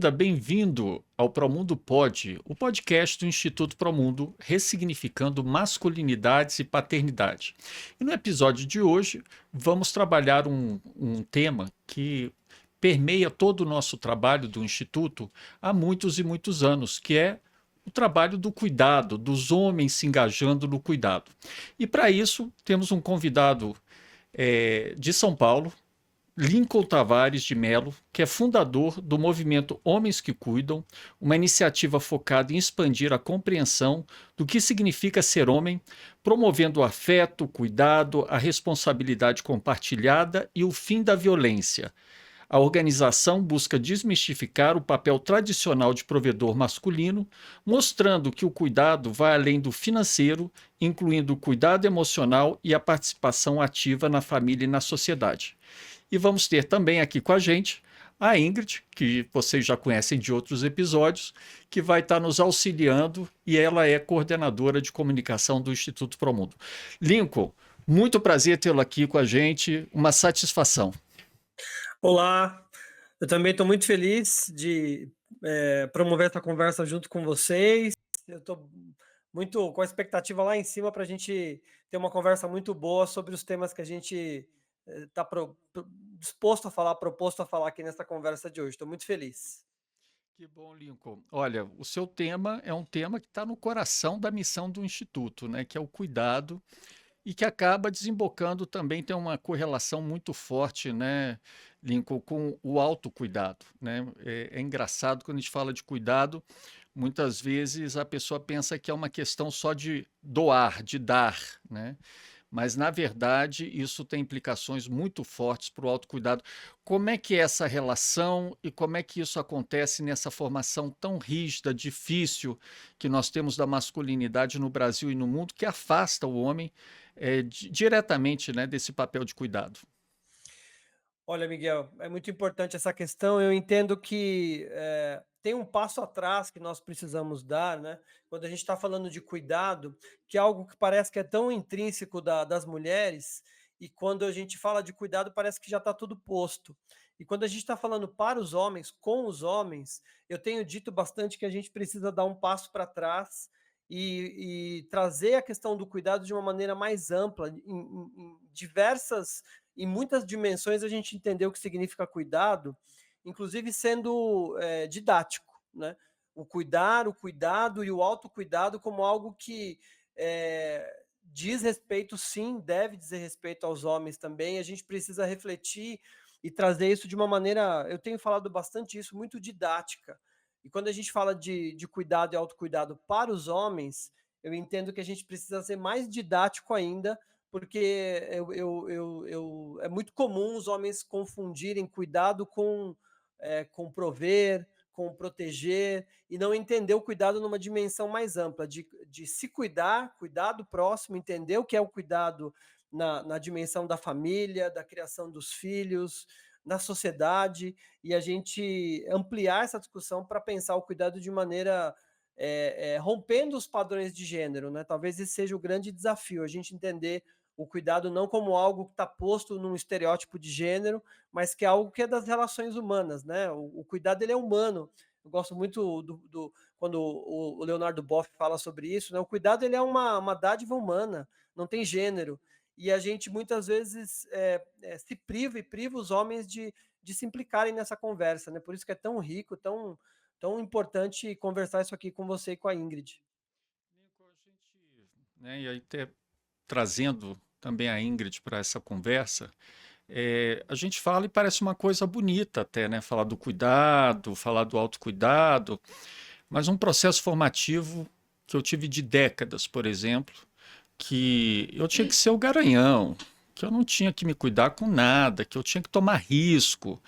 bem-vinda, bem-vindo ao Promundo Pod, o podcast do Instituto Promundo, ressignificando masculinidades e paternidade. E no episódio de hoje, vamos trabalhar um tema que permeia todo o nosso trabalho do Instituto há muitos e muitos anos, que é o trabalho do cuidado, dos homens se engajando no cuidado. E para isso, temos um convidado de São Paulo, Lincoln Tavares de Mello, que é fundador do movimento Homens que Cuidam, uma iniciativa focada em expandir a compreensão do que significa ser homem, promovendo o afeto, o cuidado, a responsabilidade compartilhada e o fim da violência. A organização busca desmistificar o papel tradicional de provedor masculino, mostrando que o cuidado vai além do financeiro, incluindo o cuidado emocional e a participação ativa na família e na sociedade. E vamos ter também aqui com a gente a Ingrid, que vocês já conhecem de outros episódios, que vai estar nos auxiliando e ela é coordenadora de comunicação do Instituto Promundo. Lincoln, muito prazer tê-lo aqui com a gente, uma satisfação. Olá, eu também estou muito feliz de promover essa conversa junto com vocês. Eu estou muito com a expectativa lá em cima para a gente ter uma conversa muito boa sobre os temas que a gente está disposto a falar, proposto a falar aqui nessa conversa de hoje. Estou muito feliz. Que bom, Lincoln. Olha, o seu tema é um tema que está no coração da missão do Instituto, né, que é o cuidado e que acaba desembocando também, tem uma correlação muito forte, né, Lincoln, com o autocuidado, né? É engraçado quando a gente fala de cuidado, muitas vezes a pessoa pensa que é uma questão só de doar, de dar, né? Mas, na verdade, isso tem implicações muito fortes para o autocuidado. Como é que é essa relação e como é que isso acontece nessa formação tão rígida, difícil que nós temos da masculinidade no Brasil e no mundo, que afasta o homem diretamente, né, desse papel de cuidado? Olha, Miguel, é muito importante essa questão. Eu entendo que tem um passo atrás que nós precisamos dar, né? Quando a gente está falando de cuidado, que é algo que parece que é tão intrínseco das mulheres, e quando a gente fala de cuidado, parece que já está tudo posto. E quando a gente está falando para os homens, com os homens, eu tenho dito bastante que a gente precisa dar um passo para trás e trazer a questão do cuidado de uma maneira mais ampla, em diversas em muitas dimensões a gente entendeu o que significa cuidado, inclusive sendo didático, né? O cuidar, o cuidado e o autocuidado como algo que diz respeito, sim, deve dizer respeito aos homens também. A gente precisa refletir e trazer isso de uma maneira, eu tenho falado bastante isso, muito didática. E quando a gente fala de cuidado e autocuidado para os homens, eu entendo que a gente precisa ser mais didático ainda, porque é muito comum os homens confundirem cuidado com prover, com proteger, e não entender o cuidado numa dimensão mais ampla, de se cuidar, cuidar do próximo, entender o que é o cuidado na dimensão da família, da criação dos filhos, na sociedade, e a gente ampliar essa discussão para pensar o cuidado de maneira rompendo os padrões de gênero, né? Talvez esse seja o grande desafio, a gente entender o cuidado não como algo que está posto num estereótipo de gênero, mas que é algo que é das relações humanas, né? O cuidado ele é humano. Eu gosto muito quando o Leonardo Boff fala sobre isso, né? O cuidado ele é uma dádiva humana, não tem gênero. E a gente muitas vezes se priva e priva os homens de se implicarem nessa conversa, né? Por isso que é tão rico, tão importante conversar isso aqui com você e com a Ingrid. Lincoln, a gente, né, e aí trazendo também a Ingrid para essa conversa, a gente fala e parece uma coisa bonita até, né? Falar do cuidado, falar do autocuidado, mas um processo formativo que eu tive de décadas, por exemplo, que eu tinha que ser o garanhão, que eu não tinha que me cuidar com nada, que eu tinha que tomar risco.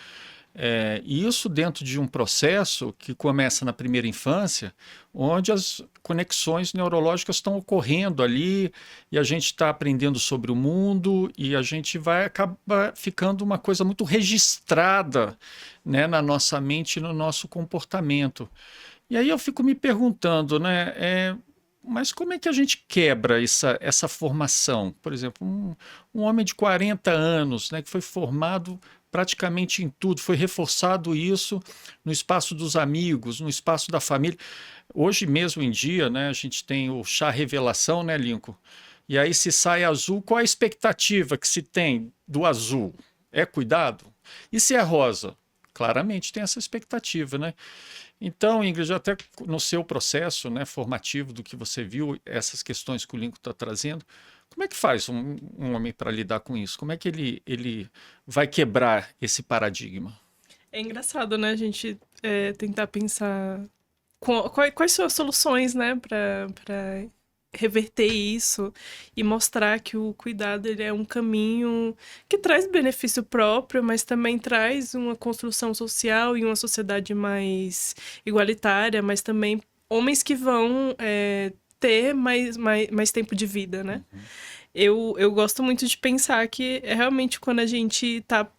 E isso dentro de um processo que começa na primeira infância, onde as conexões neurológicas estão ocorrendo ali e a gente está aprendendo sobre o mundo e a gente vai acabar ficando uma coisa muito registrada, né, na nossa mente e no nosso comportamento. E aí eu fico me perguntando, né, mas como é que a gente quebra essa formação? Por exemplo, um homem de 40 anos, né, que foi formado praticamente em tudo. Foi reforçado isso no espaço dos amigos, no espaço da família. Hoje mesmo em dia, né, a gente tem o chá revelação, né, Lincoln? E aí se sai azul, qual a expectativa que se tem do azul? É cuidado? E se é rosa? Claramente tem essa expectativa, né? Então, Ingrid, até no seu processo, né, formativo do que você viu, essas questões que o Lincoln está trazendo, como é que faz um homem para lidar com isso? Como é que ele vai quebrar esse paradigma? É engraçado, né, a gente tentar pensar quais são as soluções, né, para reverter isso e mostrar que o cuidado ele é um caminho que traz benefício próprio, mas também traz uma construção social e uma sociedade mais igualitária, mas também homens que vão ter mais tempo de vida, né? Eu gosto muito de pensar que é realmente quando a gente está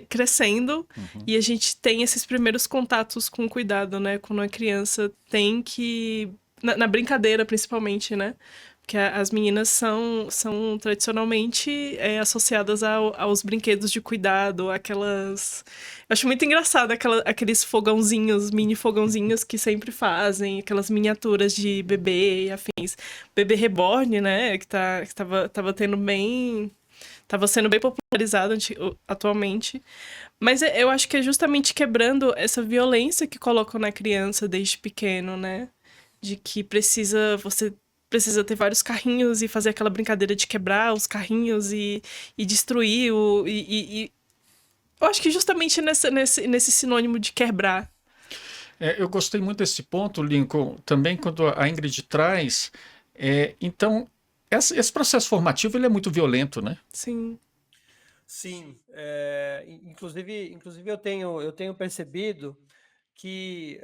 crescendo e a gente tem esses primeiros contatos com cuidado, né? Quando a criança tem que... Na brincadeira, principalmente, né? Porque as meninas são tradicionalmente associadas aos brinquedos de cuidado, aquelas... Eu acho muito engraçado aqueles fogãozinhos, mini fogãozinhos que sempre fazem, aquelas miniaturas de bebê e afins. Bebê reborn, né? Que tava tendo bem... Tava sendo bem popularizado atualmente. Mas eu acho que é justamente quebrando essa violência que colocam na criança desde pequeno, né? De que você precisa ter vários carrinhos e fazer aquela brincadeira de quebrar os carrinhos e destruir eu acho que justamente nesse sinônimo de quebrar. Eu gostei muito desse ponto, Lincoln, também quando a Ingrid traz. Então, esse processo formativo ele é muito violento, né? Sim. Sim, inclusive eu tenho percebido que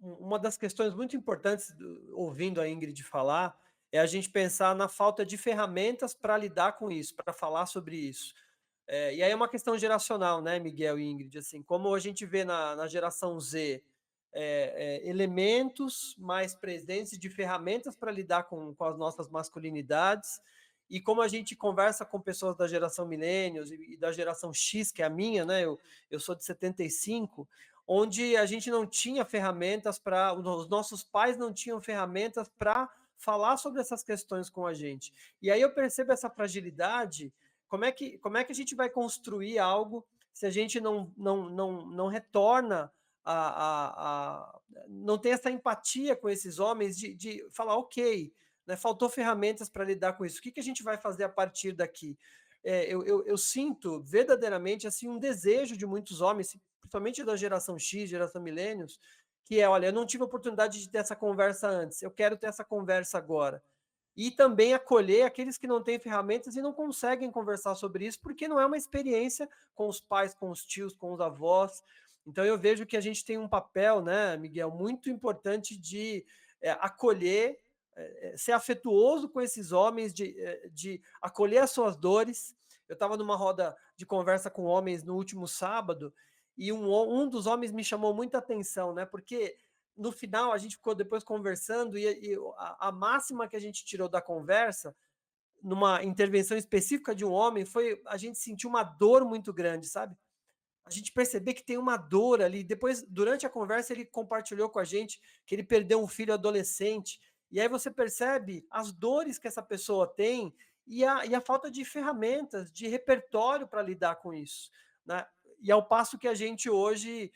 uma das questões muito importantes, ouvindo a Ingrid falar, é a gente pensar na falta de ferramentas para lidar com isso, para falar sobre isso. E aí é uma questão geracional, né, Miguel e Ingrid? Assim, como a gente vê na geração Z, elementos mais presentes de ferramentas para lidar com as nossas masculinidades, e como a gente conversa com pessoas da geração millennials e da geração X, que é a minha, né? Eu sou de 75, onde a gente não tinha ferramentas para... Os nossos pais não tinham ferramentas para falar sobre essas questões com a gente. E aí eu percebo essa fragilidade. Como é que a gente vai construir algo se a gente não retorna não tem essa empatia com esses homens de falar, ok, né, faltou ferramentas para lidar com isso, o que a gente vai fazer a partir daqui? Eu sinto verdadeiramente assim um desejo de muitos homens, principalmente da geração X, geração milênios, que olha, eu não tive a oportunidade de ter essa conversa antes, eu quero ter essa conversa agora. E também acolher aqueles que não têm ferramentas e não conseguem conversar sobre isso, porque não é uma experiência com os pais, com os tios, com os avós. Então eu vejo que a gente tem um papel, né, Miguel, muito importante de acolher, ser afetuoso com esses homens, de acolher as suas dores. Eu estava numa roda de conversa com homens no último sábado e um dos homens me chamou muita atenção, né, porque no final a gente ficou depois conversando e a máxima que a gente tirou da conversa, numa intervenção específica de um homem, foi a gente sentir uma dor muito grande, sabe? A gente perceber que tem uma dor ali. Depois, durante a conversa, ele compartilhou com a gente que ele perdeu um filho adolescente. E aí você percebe as dores que essa pessoa tem e a falta de ferramentas, de repertório para lidar com isso, né? E ao passo que a gente hoje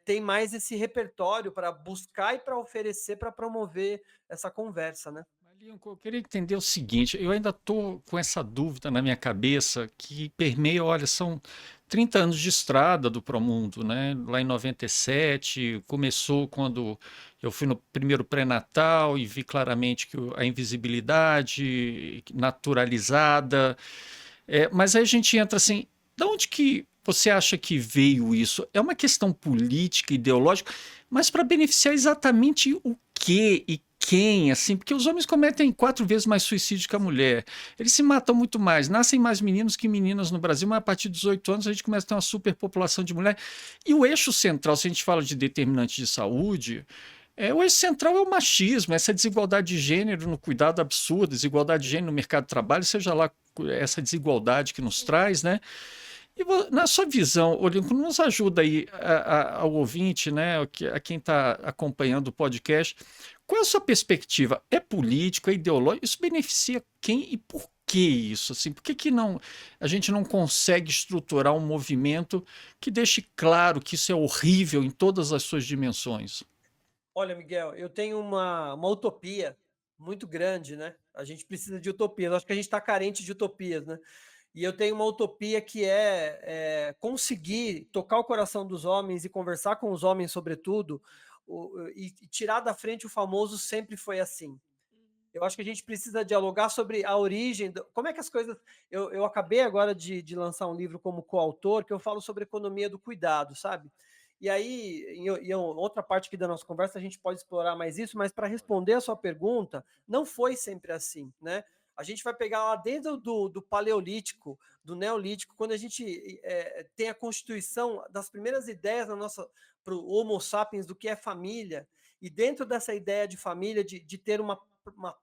tem mais esse repertório para buscar e para oferecer, para promover essa conversa, né? Lincoln, eu queria entender o seguinte, eu ainda estou com essa dúvida na minha cabeça que permeia, olha, são 30 anos de estrada do Promundo, né? Lá em 97, começou quando eu fui no primeiro pré-natal e vi claramente que a invisibilidade naturalizada, mas aí a gente entra assim, de onde que você acha que veio isso? É uma questão política, ideológica, mas para beneficiar exatamente o quê e quem, assim, porque os homens cometem 4 vezes mais suicídio que a mulher. Eles se matam muito mais, nascem mais meninos que meninas no Brasil, mas a partir dos 18 anos a gente começa a ter uma superpopulação de mulher. E o eixo central, se a gente fala de determinantes de saúde, o eixo central é o machismo, essa desigualdade de gênero no cuidado absurdo, desigualdade de gênero no mercado de trabalho, seja lá essa desigualdade que nos traz, né? Na sua visão, ô Lincoln, nos ajuda aí ao ouvinte, né, a quem está acompanhando o podcast, qual é a sua perspectiva? É político, é ideológico? Isso beneficia quem e por que isso? Assim, por que não, a gente não consegue estruturar um movimento que deixe claro que isso é horrível em todas as suas dimensões? Olha, Miguel, eu tenho uma utopia muito grande, né? A gente precisa de utopias. Eu acho que a gente está carente de utopias, né? E eu tenho uma utopia que é conseguir tocar o coração dos homens e conversar com os homens, sobretudo, e tirar da frente o famoso sempre foi assim. Eu acho que a gente precisa dialogar sobre a origem, como é que as coisas. Eu acabei agora de lançar um livro como coautor, que eu falo sobre economia do cuidado, sabe? E aí, em outra parte aqui da nossa conversa, a gente pode explorar mais isso, mas para responder a sua pergunta, não foi sempre assim, né? A gente vai pegar lá desde do Paleolítico, do Neolítico, quando a gente tem a constituição das primeiras ideias na nossa para o Homo sapiens do que é família, e dentro dessa ideia de família, de ter uma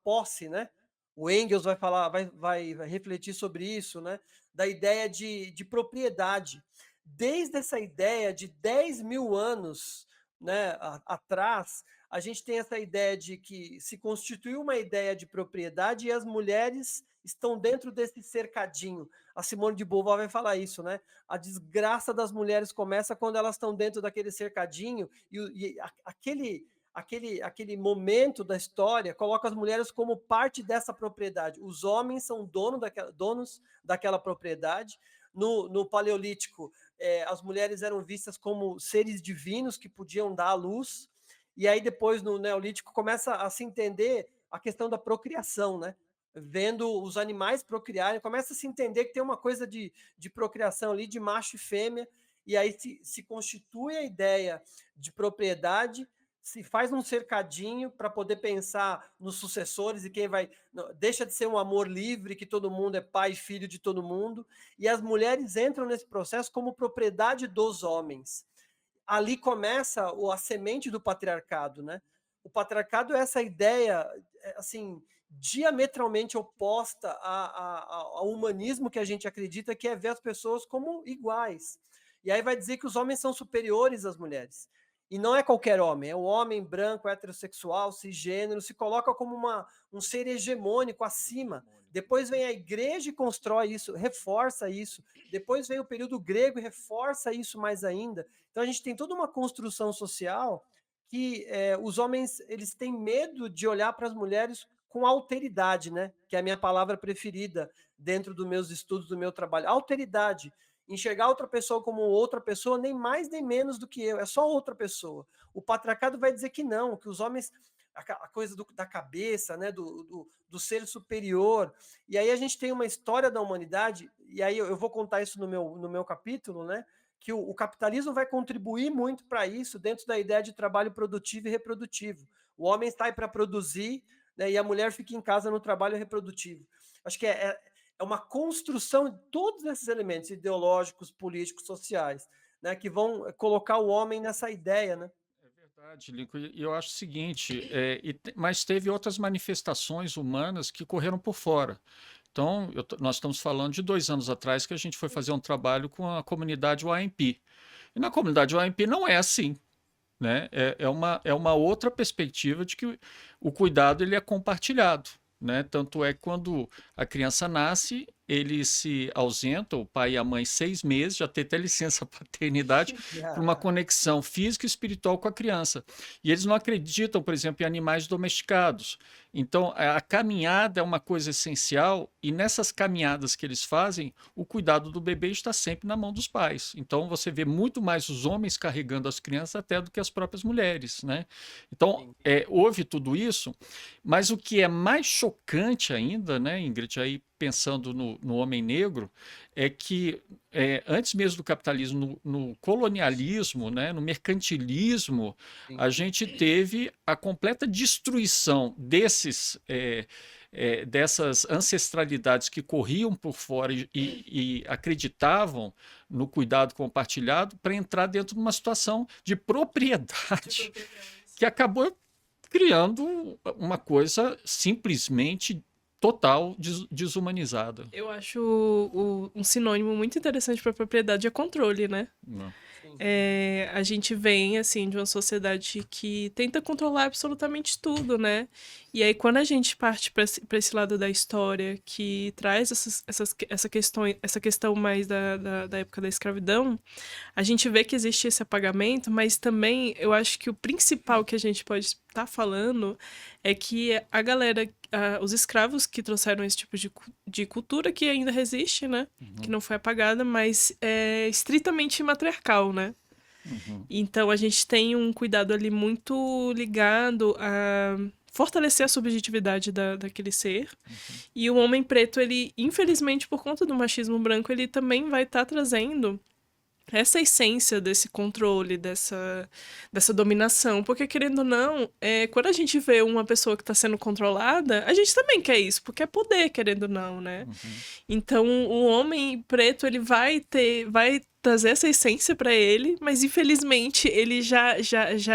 posse, né? O Engels vai falar, vai refletir sobre isso, né? Da ideia de propriedade. Desde essa ideia de 10 mil anos, né, atrás, a gente tem essa ideia de que se constituiu uma ideia de propriedade e as mulheres estão dentro desse cercadinho. A Simone de Beauvoir vai falar isso, né? A desgraça das mulheres começa quando elas estão dentro daquele cercadinho e aquele momento da história coloca as mulheres como parte dessa propriedade. Os homens são donos daquela propriedade. No Paleolítico, as mulheres eram vistas como seres divinos que podiam dar à luz. E aí depois, no Neolítico, começa a se entender a questão da procriação, né? Vendo os animais procriarem, começa a se entender que tem uma coisa de procriação ali, de macho e fêmea, e aí se constitui a ideia de propriedade, se faz um cercadinho para poder pensar nos sucessores e quem vai. Deixa de ser um amor livre, que todo mundo é pai e filho de todo mundo, e as mulheres entram nesse processo como propriedade dos homens. Ali começa a semente do patriarcado, né? O patriarcado é essa ideia, assim, diametralmente oposta ao humanismo que a gente acredita, que é ver as pessoas como iguais. E aí vai dizer que os homens são superiores às mulheres. E não é qualquer homem, é o homem branco, heterossexual, cisgênero, se coloca como um ser hegemônico acima. Depois vem a igreja e constrói isso, reforça isso. Depois vem o período grego e reforça isso mais ainda. Então a gente tem toda uma construção social que os homens eles têm medo de olhar para as mulheres com alteridade, né? Que é a minha palavra preferida dentro dos meus estudos, do meu trabalho. Alteridade. Enxergar outra pessoa como outra pessoa, nem mais nem menos do que eu, é só outra pessoa. O patriarcado vai dizer que não, que os homens, a coisa da cabeça, né, do ser superior. E aí a gente tem uma história da humanidade, e aí eu vou contar isso no meu capítulo, né? Que o capitalismo vai contribuir muito para isso dentro da ideia de trabalho produtivo e reprodutivo. O homem está aí para produzir, né, e a mulher fica em casa no trabalho reprodutivo. Acho que é uma construção de todos esses elementos ideológicos, políticos, sociais, né, que vão colocar o homem nessa ideia, né? É verdade, Lincoln. E eu acho o seguinte, mas teve outras manifestações humanas que correram por fora. Então, nós estamos falando de 2 anos atrás que a gente foi fazer um trabalho com a comunidade YMP. E na comunidade YMP não é assim, né? É uma outra perspectiva de que o cuidado ele é compartilhado, né? Tanto é que quando a criança nasce, eles se ausentam, o pai e a mãe, 6 meses, já tem até licença paternidade, para uma conexão física e espiritual com a criança. E eles não acreditam, por exemplo, em animais domesticados. Então, a caminhada é uma coisa essencial, e nessas caminhadas que eles fazem, o cuidado do bebê está sempre na mão dos pais. Então, você vê muito mais os homens carregando as crianças até do que as próprias mulheres, né? Então, houve tudo isso, mas o que é mais chocante ainda, né, Ingrid, aí pensando no homem negro, é que antes mesmo do capitalismo, no colonialismo, né, no mercantilismo, a gente teve a completa destruição dessas ancestralidades que corriam por fora e acreditavam no cuidado compartilhado para entrar dentro de uma situação de propriedade que acabou criando uma coisa simplesmente total desumanizada. Eu acho um sinônimo muito interessante para propriedade é controle, né? Né? Sim. A gente vem, assim, de uma sociedade que tenta controlar absolutamente tudo, né? E aí, quando a gente parte para esse lado da história, que traz essa questão mais da época da escravidão, a gente vê que existe esse apagamento, mas também eu acho que o principal que a gente pode estar falando é que a galera, os escravos que trouxeram esse tipo de cultura que ainda resiste, né? Que não foi apagada, mas é estritamente matriarcal, né? Então a gente tem um cuidado ali muito ligado a fortalecer a subjetividade daquele ser. E o homem preto, ele, infelizmente, por conta do machismo branco, ele também vai estar trazendo essa essência desse controle, dessa dominação. Porque, querendo ou não, quando a gente vê uma pessoa que está sendo controlada, a gente também quer isso, porque é poder, querendo ou não, né? Então, o homem preto, ele vai trazer essa essência para ele, mas infelizmente ele já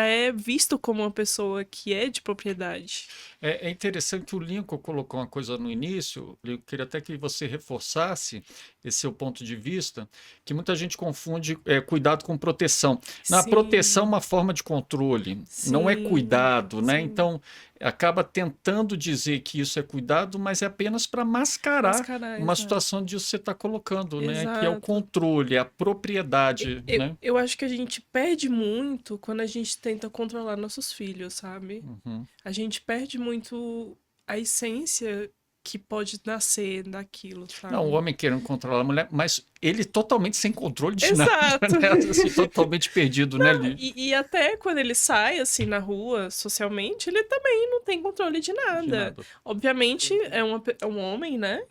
é visto como uma pessoa que é de propriedade. É interessante que o Lincoln colocou uma coisa no início, eu queria até que você reforçasse esse seu ponto de vista, que muita gente confunde cuidado com proteção. Na proteção é Sim, uma forma de controle, não é cuidado, né? sim. Então, acaba tentando dizer que isso é cuidado, mas é apenas para mascarar Mascarar, uma exato. situação disso que você está colocando, né? Que é o Exato. controle, a propriedade, Eu, né? eu acho que a gente perde muito quando a gente tenta controlar nossos filhos, sabe? Uhum. A gente perde muito a essência que pode nascer daquilo, Não, o sabe? homem querendo controlar a mulher, mas ele totalmente sem controle de nada, Exato. né? Assim, totalmente perdido, né, Não, Li? e até quando ele sai, assim, na rua, socialmente, ele também não tem controle de De nada. nada. Obviamente, é um homem, né?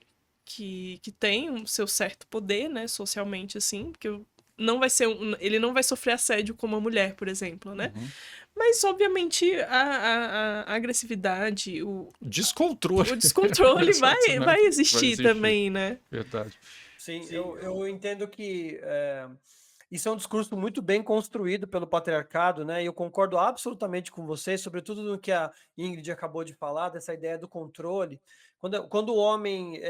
Que tem o seu certo poder, né? Socialmente, assim, porque não vai ser ele não vai sofrer assédio como uma mulher, por exemplo, né? Uhum. Mas, obviamente, a agressividade, Descontrole. o descontrole vai Exatamente. Vai existir existir. também, né? Verdade. Sim, eu entendo que isso é um discurso muito bem construído pelo patriarcado, né? E eu concordo absolutamente com você, sobretudo no que a Ingrid acabou de falar, dessa ideia do controle. Quando o homem,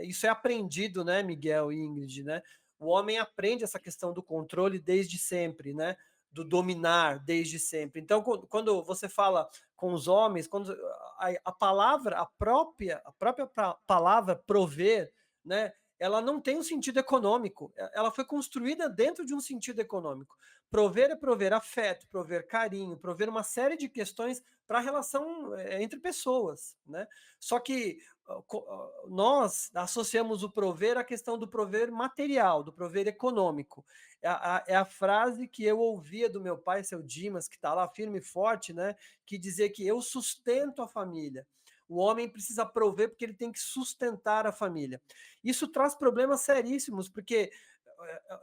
isso é aprendido, né, Miguel e Ingrid, né? O homem aprende essa questão do controle desde sempre, né? Do dominar desde sempre. Então, quando você fala com os homens, quando a palavra, a própria palavra prover, né? Ela não tem um sentido econômico, ela foi construída dentro de um sentido econômico. Prover é prover afeto, prover carinho, prover uma série de questões para a relação entre pessoas, né? Só que nós associamos o prover à questão do prover material, do prover econômico. É a frase que eu ouvia do meu pai, seu Dimas, que está lá firme e forte, né? Que dizia que eu sustento a família. O homem precisa prover porque ele tem que sustentar a família. Isso traz problemas seríssimos, porque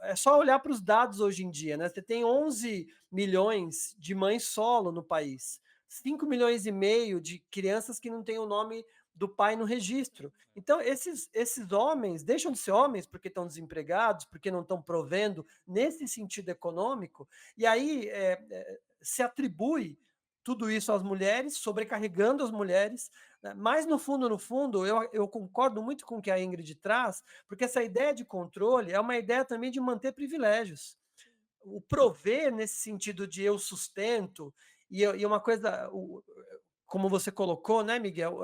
é só olhar para os dados hoje em dia, né? Você tem 11 milhões de mães solo no país, 5 milhões e meio de crianças que não têm o nome do pai no registro. Então, esses homens deixam de ser homens porque estão desempregados, porque não estão provendo nesse sentido econômico, e aí se atribui tudo isso às mulheres, sobrecarregando as mulheres, né? Mas no fundo, eu concordo muito com o que a Ingrid traz, porque essa ideia de controle é uma ideia também de manter privilégios. O prover nesse sentido de eu sustento, e uma coisa, como você colocou, né, Miguel?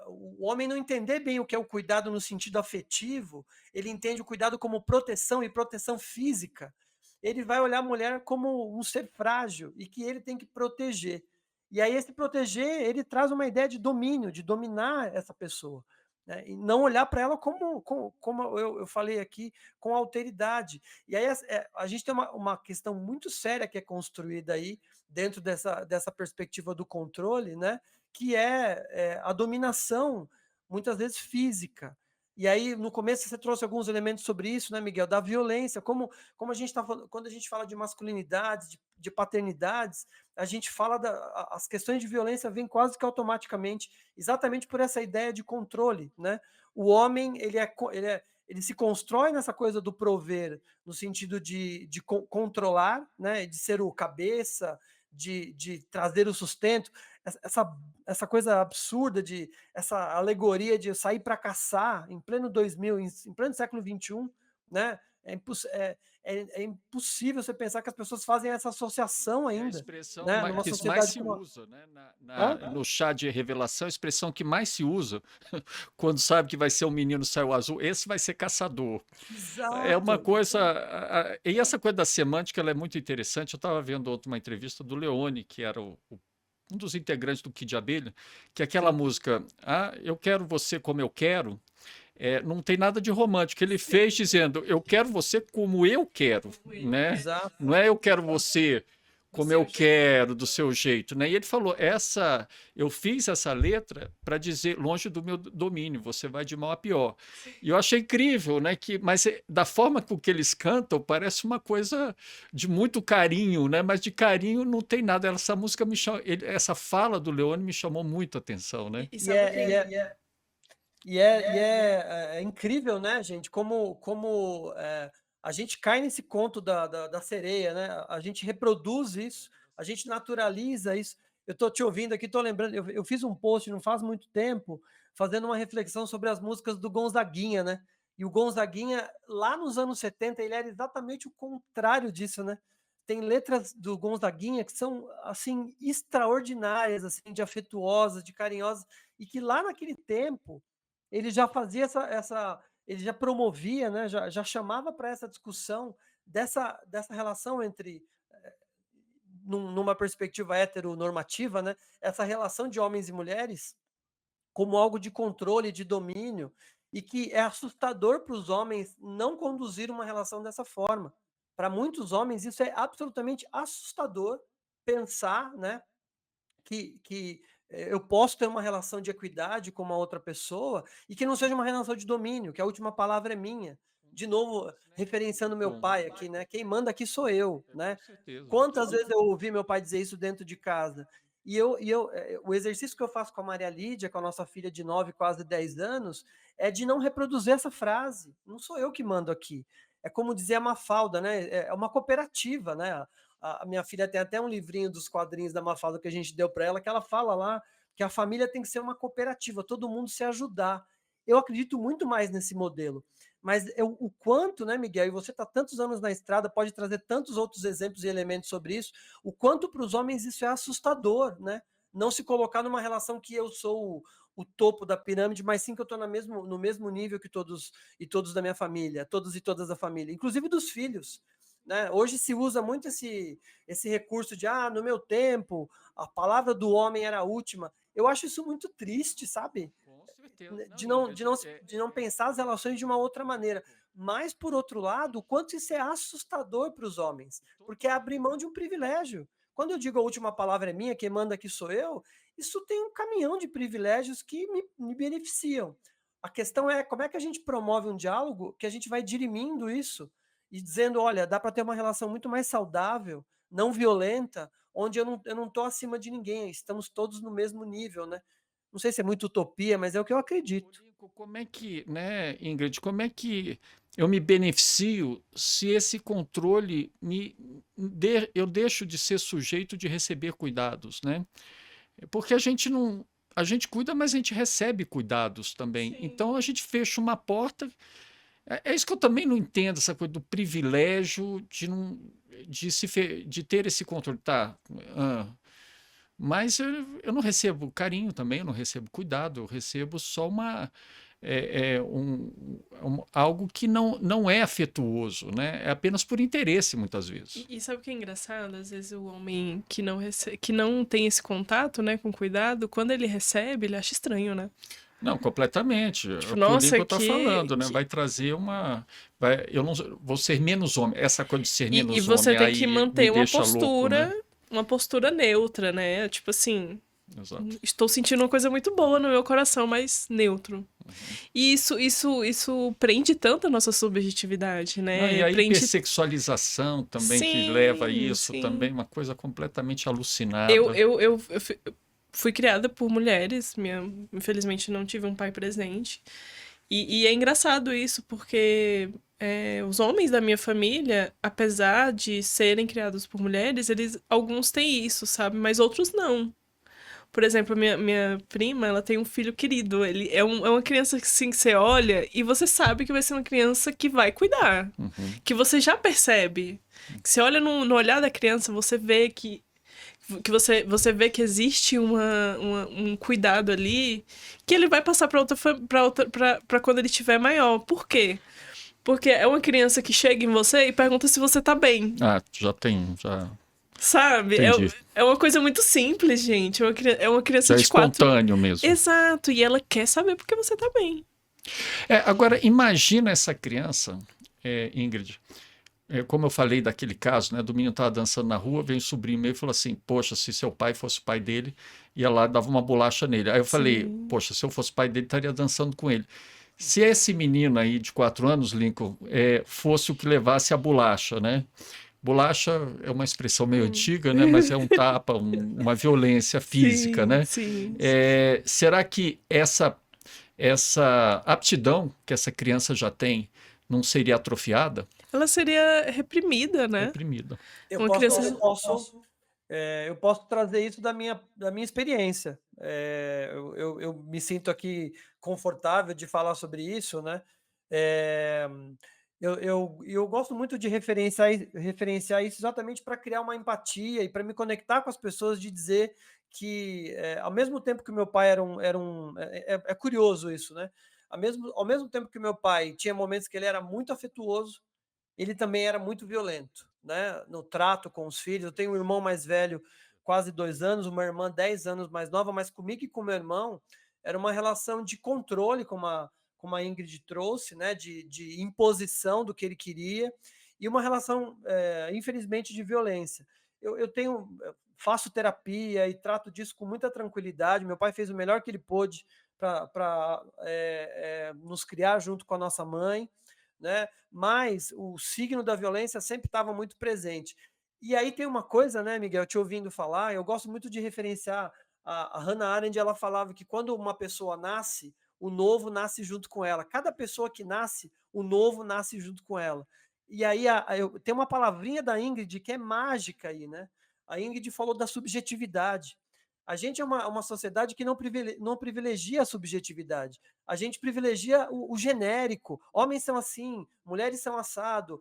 O homem não entender bem o que é o cuidado no sentido afetivo, ele entende o cuidado como proteção e proteção física. Ele vai olhar a mulher como um ser frágil e que ele tem que proteger. E aí, esse proteger, ele traz uma ideia de domínio, de dominar essa pessoa. Né? E não olhar para ela como eu falei aqui, com alteridade. E aí, a gente tem uma questão muito séria que é construída aí, dentro dessa perspectiva do controle, né? Que é a dominação, muitas vezes física. E aí, no começo, você trouxe alguns elementos sobre isso, né, Miguel? Da violência, como a gente está falando, quando a gente fala de masculinidades, de paternidades, a gente fala as questões de violência vêm quase que automaticamente, exatamente por essa ideia de controle, né? O homem, ele se constrói nessa coisa do prover, no sentido de controlar, né? De ser o cabeça, de trazer o sustento, essa coisa absurda, essa alegoria de sair para caçar em pleno 2000, em pleno século XXI, né? É impossível você pensar que as pessoas fazem essa associação É a ainda, expressão né? Numa que mais sociedade se como usa, né? hã? No chá de revelação, a expressão que mais se usa quando sabe que vai ser um menino céu azul, esse vai ser caçador. É uma Exato. coisa. E essa coisa da semântica ela é muito interessante. Eu estava vendo ontem uma entrevista do Leone, que era um dos integrantes do Kid de Abelha, que aquela Sim, música, Eu Quero Você Como Eu Quero, não tem nada de romântico. Ele fez dizendo, eu quero você como eu quero, né? exato. Não é eu quero você como eu quero, do seu jeito, né? E ele falou, eu fiz essa letra para dizer longe do meu domínio, você vai de mal a pior. E eu achei incrível, né? Mas da forma com que eles cantam, parece uma coisa de muito carinho, né? Mas de carinho não tem nada. Essa música essa fala do Leone me chamou muito a atenção, né? E E sabe o que é, e é, é incrível, né, gente, como a gente cai nesse conto da sereia, né? A gente reproduz isso, a gente naturaliza isso. Eu estou te ouvindo aqui, estou lembrando, eu fiz um post não faz muito tempo, fazendo uma reflexão sobre as músicas do Gonzaguinha, né? E o Gonzaguinha, lá nos anos 70, ele era exatamente o contrário disso, né? Tem letras do Gonzaguinha que são, assim, extraordinárias, assim, de afetuosas, de carinhosas, e que lá naquele tempo ele já fazia ele já promovia, né, já chamava para essa discussão dessa relação entre, numa perspectiva heteronormativa, né, essa relação de homens e mulheres como algo de controle, de domínio, e que é assustador para os homens não conduzir uma relação dessa forma. Para muitos homens, isso é absolutamente assustador pensar, né, que eu posso ter uma relação de equidade com uma outra pessoa e que não seja uma relação de domínio, que a última palavra é minha. De novo, referenciando meu Com, pai aqui, né? Quem manda aqui sou eu, com né? certeza. Quantas vezes eu ouvi meu pai dizer isso dentro de casa? O exercício que eu faço com a Maria Lídia, com a nossa filha de 9, quase 10 anos, é de não reproduzir essa frase. Não sou eu que mando aqui. É como dizer a Mafalda, né? É uma cooperativa, né? A minha filha tem até um livrinho dos quadrinhos da Mafalda que a gente deu para ela, que ela fala lá que a família tem que ser uma cooperativa, todo mundo se ajudar. Eu acredito muito mais nesse modelo. Mas o quanto, né, Miguel, e você está tantos anos na estrada, pode trazer tantos outros exemplos e elementos sobre isso, o quanto para os homens isso é assustador, né? Não se colocar numa relação que eu sou o topo da pirâmide, mas sim que eu estou no mesmo nível que todos e todos da minha família, todos e todas da família, inclusive dos filhos. Né? Hoje se usa muito esse recurso de no meu tempo, a palavra do homem era a última. Eu acho isso muito triste, sabe? Com certeza. Não, De não pensar as relações de uma outra maneira. Mas, por outro lado, o quanto isso é assustador para os homens, porque é abrir mão de um privilégio. Quando eu digo a última palavra é minha, quem manda aqui sou eu, isso tem um caminhão de privilégios que me beneficiam. A questão é como é que a gente promove um diálogo que a gente vai dirimindo isso e dizendo, olha, dá para ter uma relação muito mais saudável, não violenta, onde eu não estou acima de ninguém, estamos todos no mesmo nível, né? Não sei se é muito utopia, mas é o que eu acredito. Lincoln, como é que, né, Ingrid, como é que eu me beneficio se esse controle eu deixo de ser sujeito de receber cuidados, né? Porque a gente cuida, mas a gente recebe cuidados também. Sim. Então a gente fecha uma porta. É isso que eu também não entendo, essa coisa do privilégio de não de ter esse controle. Tá, mas eu não recebo carinho também, eu não recebo cuidado, eu recebo só algo que não é afetuoso, né? É apenas por interesse, muitas vezes. E sabe o que é engraçado? Às vezes o homem que não tem esse contato, né, com cuidado, quando ele recebe, ele acha estranho, né? Não, completamente. É Tipo, o que o nossa, Lincoln está falando, né? Vai trazer eu não vou ser menos homem. Essa coisa de ser E menos você homem tem que aí me manter deixa louco, né? uma postura neutra, né? Tipo assim, Exato. estou sentindo uma coisa muito boa no meu coração, mas neutro. E isso prende tanto a nossa subjetividade, Não, e né? a Prende. hipersexualização também que leva a Sim, isso, sim. também uma coisa completamente Eu, alucinada. fui criada por mulheres, infelizmente não tive um pai presente. E é engraçado isso, porque os homens da minha família, apesar de serem criados por mulheres, alguns têm isso, sabe? Mas outros não. Por exemplo, a minha prima, ela tem um filho querido. Ele é uma criança que, assim, que você olha e você sabe que vai ser uma criança que vai cuidar. Uhum. Que você já percebe. Que você olha no olhar da criança, você vê que você vê que existe um cuidado ali que ele vai passar para quando ele tiver maior. Por quê? Porque é uma criança que chega em você e pergunta se você tá bem. Ah, já Sabe? entendi. É uma coisa muito simples, gente. É uma criança Já é de 4. espontâneo mesmo. Exato, e ela quer saber porque você tá bem. Agora, imagina essa criança, Ingrid, como eu falei daquele caso, né, do menino estava dançando na rua, veio um sobrinho meu e falou assim, poxa, se seu pai fosse o pai dele, ia lá e dava uma bolacha nele. Aí eu falei, Sim. poxa, se eu fosse o pai dele, estaria dançando com ele. Se esse menino aí de 4 anos, Lincoln, fosse o que levasse a bolacha, né? Bolacha é uma expressão meio antiga, né? Mas é um tapa, uma violência física, Sim, né? sim. Será que essa aptidão que essa criança já tem não seria atrofiada? Ela seria reprimida, né? Reprimida. Eu Uma posso, criança. eu posso trazer isso da minha experiência. Eu me sinto aqui confortável de falar sobre isso, né? É, eu gosto muito de referenciar isso exatamente para criar uma empatia e para me conectar com as pessoas, de dizer que, ao mesmo tempo que o meu pai é curioso isso, né? Ao mesmo tempo que o meu pai tinha momentos que ele era muito afetuoso, ele também era muito violento, né, no trato com os filhos. Eu tenho um irmão mais velho, quase 2 anos, uma irmã 10 anos mais nova, mas comigo e com meu irmão era uma relação de controle, como a Ingrid trouxe, né, de imposição do que ele queria, e uma relação, infelizmente, de violência. Faço terapia e trato disso com muita tranquilidade. Meu pai fez o melhor que ele pôde para nos criar junto com a nossa mãe, né? Mas o signo da violência sempre estava muito presente. E aí tem uma coisa, né, Miguel, te ouvindo falar, eu gosto muito de referenciar a Hannah Arendt. Ela falava que quando uma pessoa nasce, o novo nasce junto com ela. Cada pessoa que nasce, o novo nasce junto com ela. E aí tem uma palavrinha da Ingrid que é mágica aí, né? A Ingrid falou da subjetividade. A gente é uma sociedade que não privilegia a subjetividade. A gente privilegia o genérico. Homens são assim, mulheres são assado.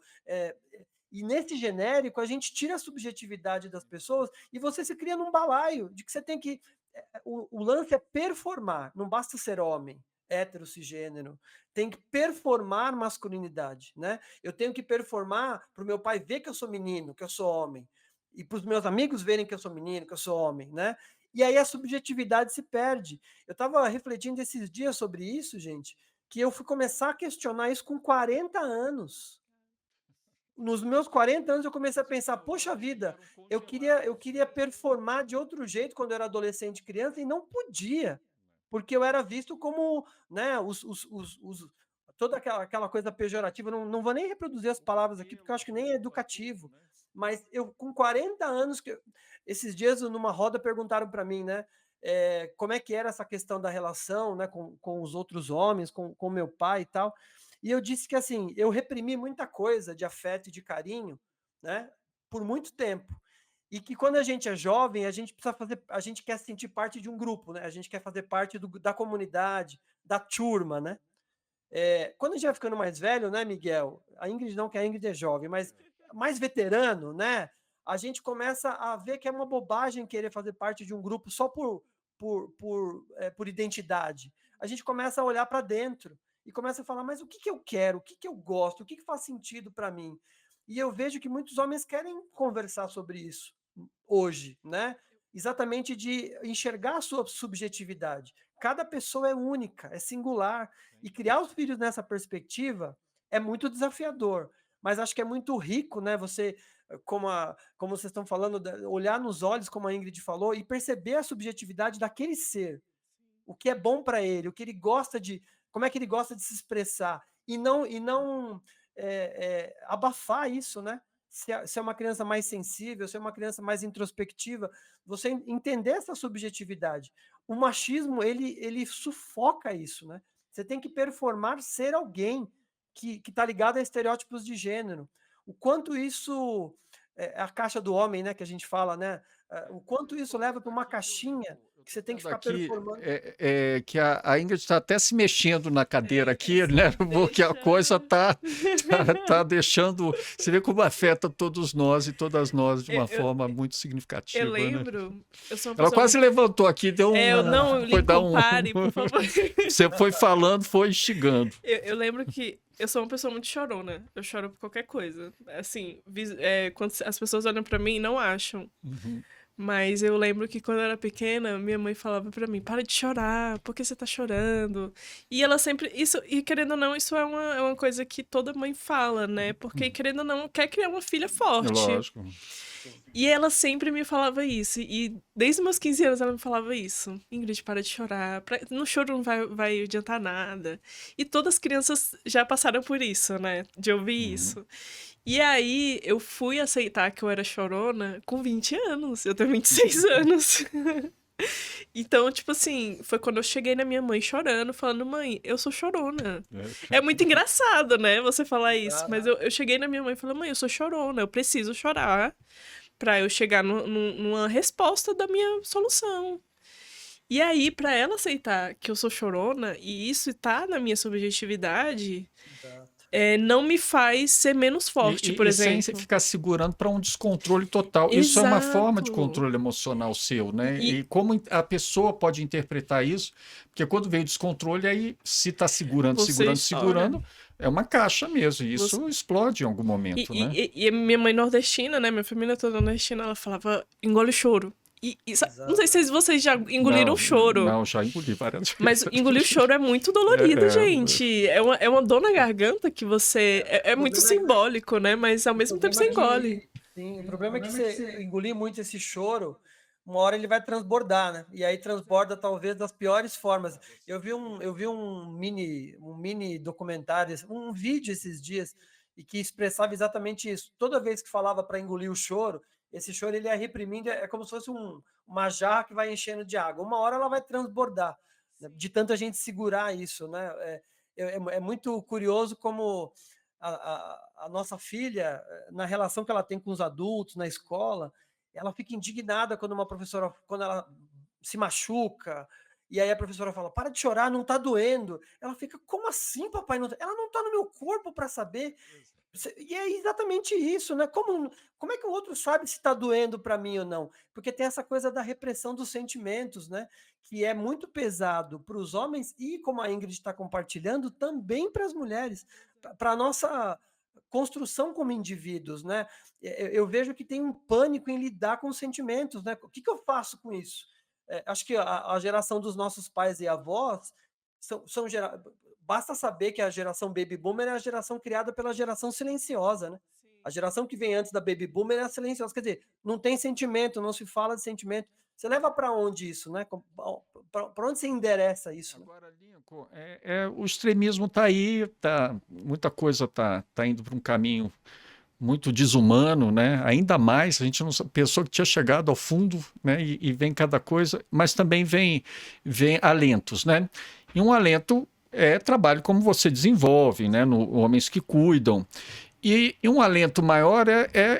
E nesse genérico, a gente tira a subjetividade das pessoas e você se cria num balaio de que você tem que. O lance é performar, não basta ser homem, hétero, cisgênero. Tem que performar masculinidade, né? Eu tenho que performar para o meu pai ver que eu sou menino, que eu sou homem. E para os meus amigos verem que eu sou menino, que eu sou homem, né? E aí a subjetividade se perde. Eu estava refletindo esses dias sobre isso, gente, que eu fui começar a questionar isso com 40 anos. Nos meus 40 anos eu comecei a pensar, poxa vida, eu queria performar de outro jeito quando eu era adolescente, criança, e não podia, porque eu era visto como, né, toda aquela coisa pejorativa. Não vou nem reproduzir as palavras aqui, porque eu acho que nem é educativo, mas eu com 40 anos, esses dias numa roda perguntaram para mim, né, como é que era essa questão da relação, né, com os outros homens, com meu pai e tal. E eu disse que, assim, eu reprimi muita coisa de afeto e de carinho, né, por muito tempo. E que quando a gente é jovem, a gente quer sentir parte de um grupo, né? A gente quer fazer parte da comunidade, da turma, né? Quando a gente vai ficando mais velho, né, Miguel? A Ingrid não, que a Ingrid é jovem, mas mais veterano, né? A gente começa a ver que é uma bobagem querer fazer parte de um grupo só por identidade. A gente começa a olhar para dentro e começa a falar, mas o que, que eu quero? O que, que eu gosto? O que, que faz sentido para mim? E eu vejo que muitos homens querem conversar sobre isso hoje, né? Exatamente, de enxergar a sua subjetividade. Cada pessoa é única, é singular, e criar os filhos nessa perspectiva é muito desafiador, mas acho que é muito rico, né? Você, como vocês estão falando, olhar nos olhos, como a Ingrid falou, e perceber a subjetividade daquele ser, o que é bom para ele, o que ele gosta de, como é que ele gosta de se expressar, e não abafar isso, né? Se é uma criança mais sensível, se é uma criança mais introspectiva, você entender essa subjetividade. O machismo, ele sufoca isso, né? Você tem que performar ser alguém. que está ligada a estereótipos de gênero. O quanto isso é a caixa do homem, né, que a gente fala, né? O quanto isso leva para uma caixinha que você tem que Vendo ficar aqui performando. que a Ingrid está até se mexendo na cadeira aqui, né? Porque a coisa tá deixando. Você vê como afeta todos nós e todas nós de uma forma muito Eu significativa, né? lembro, eu sou uma Ela pessoa quase levantou aqui, deu eu não, foi dar Lincoln, pare, por favor. Você foi falando, foi instigando. Eu lembro que eu sou uma pessoa muito chorona. Eu choro por qualquer coisa. Assim, quando as pessoas olham pra mim, não acham. Mas eu lembro que quando eu era pequena, minha mãe falava pra mim, para de chorar, por que você tá chorando? E ela sempre, e querendo ou não, isso é uma coisa que toda mãe fala, né? Porque querendo ou não, quer criar uma filha forte. Lógico. E ela sempre me falava isso. E desde os meus 15 anos ela me falava isso. Ingrid, para de chorar. No choro não vai adiantar nada. E todas as crianças já passaram por isso, né? De ouvir isso. E aí eu fui aceitar que eu era chorona com 20 anos. Eu tenho 26 anos. Então, tipo assim, foi quando eu cheguei na minha mãe chorando, falando, mãe, eu sou chorona. É muito engraçado, né, você falar isso. Mas eu cheguei na minha mãe e falei, mãe, eu sou chorona, eu preciso chorar pra eu chegar numa resposta da minha solução. E aí, pra ela aceitar que eu sou chorona, e isso tá na minha subjetividade, Exato. não me faz ser menos forte, por sem exemplo. ficar segurando para um descontrole total. Isso é uma forma de Exato. controle emocional seu, né? E como a pessoa pode interpretar isso? Porque quando vem o descontrole, aí se está segurando, Você segurando, é uma caixa mesmo. E isso explode em algum momento, né? E a minha mãe nordestina, né? Minha família toda nordestina, ela falava, engole o choro. Não sei se vocês já engoliram o choro. Não, já engoli várias vezes. Mas engolir o choro é muito dolorido, gente. É uma dor na garganta que você... É muito simbólico, né? Mas ao mesmo tempo você engole. Sim, o problema é que você engolir muito esse choro, uma hora ele vai transbordar, né? E aí transborda talvez das piores formas. Eu vi um mini documentário, um vídeo esses dias, e que expressava exatamente isso. Toda vez que falava para engolir o choro, esse choro ele é reprimindo, é como se fosse uma jarra que vai enchendo de água. Uma hora ela vai transbordar, né? De tanto a gente segurar isso, né? É muito curioso como a nossa filha, na relação que ela tem com os adultos, na escola, ela fica indignada quando ela se machuca, e aí a professora fala, para de chorar, não tá doendo. Ela fica, como assim, papai? Ela não tá no meu corpo para saber. E é exatamente isso, né? Como é que o outro sabe se está doendo para mim ou não? Porque tem essa coisa da repressão dos sentimentos, né? Que é muito pesado para os homens e, como a Ingrid está compartilhando, também para as mulheres, para a nossa construção como indivíduos, né? Eu vejo que tem um pânico em lidar com os sentimentos, né? O que eu faço com isso? Acho que a geração dos nossos pais e avós basta saber que a geração Baby Boomer é a geração criada pela geração silenciosa, né? A geração que vem antes da Baby Boomer é a silenciosa. Quer dizer, não tem sentimento, não se fala de sentimento. Você leva para onde isso, né? Para onde você endereça isso? Agora, Lincoln, o extremismo está aí, muita coisa tá indo para um caminho muito desumano, né? Ainda mais, a gente não pensou que tinha chegado ao fundo, né? E vem cada coisa, mas também vem alentos, né? E um alento é trabalho como você desenvolve, né? No Homens que Cuidam. E um alento maior é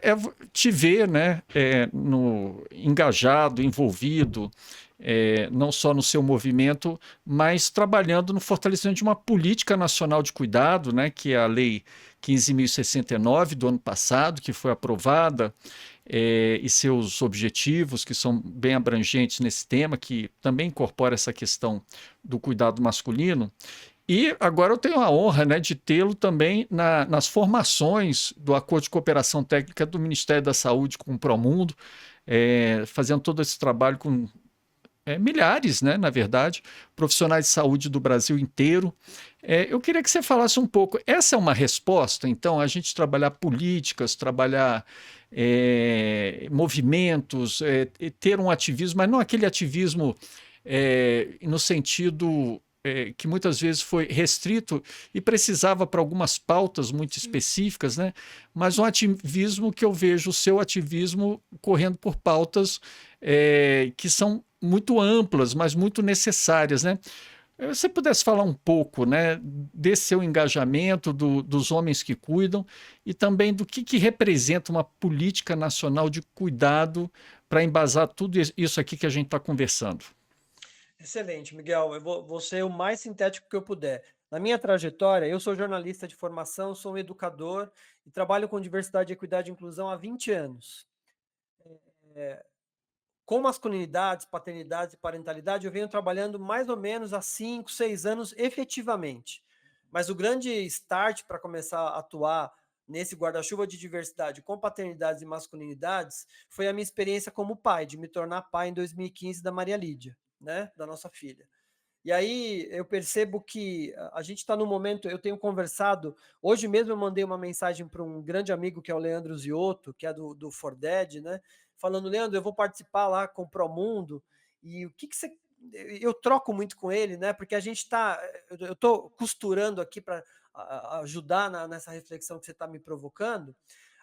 te ver, né? Engajado, envolvido, não só no seu movimento, mas trabalhando no fortalecimento de uma política nacional de cuidado, né? Que é a Lei 15.069 do ano passado, que foi aprovada, e seus objetivos, que são bem abrangentes nesse tema, que também incorpora essa questão do cuidado masculino. E agora eu tenho a honra, né, de tê-lo também nas formações do Acordo de Cooperação Técnica do Ministério da Saúde com o Promundo, fazendo todo esse trabalho com milhares, né, na verdade, profissionais de saúde do Brasil inteiro. Eu queria que você falasse um pouco. Essa é uma resposta, então, a gente trabalhar políticas, trabalhar movimentos, ter um ativismo, mas não aquele ativismo no sentido que muitas vezes foi restrito e precisava para algumas pautas muito específicas, né? Mas um ativismo que eu vejo o seu ativismo correndo por pautas que são muito amplas, mas muito necessárias, né? Você pudesse falar um pouco, né, desse seu engajamento, dos homens que cuidam, e também do que representa uma política nacional de cuidado para embasar tudo isso aqui que a gente está conversando. Excelente, Miguel. Eu vou ser o mais sintético que eu puder. Na minha trajetória, eu sou jornalista de formação, sou um educador e trabalho com diversidade, equidade e inclusão há 20 anos. Com masculinidades, paternidades e parentalidade, eu venho trabalhando mais ou menos há 5, 6 anos efetivamente. Mas o grande start para começar a atuar nesse guarda-chuva de diversidade com paternidades e masculinidades foi a minha experiência como pai, de me tornar pai em 2015 da Maria Lídia, né, da nossa filha. E aí eu percebo que a gente está no momento, eu tenho conversado, hoje mesmo eu mandei uma mensagem para um grande amigo que é o Leandro Ziotto, que é do Forded, né? Falando, Leandro, eu vou participar lá com o Promundo, e o que você. Eu troco muito com ele, né? Porque a gente está. Eu estou costurando aqui para ajudar nessa reflexão que você está me provocando.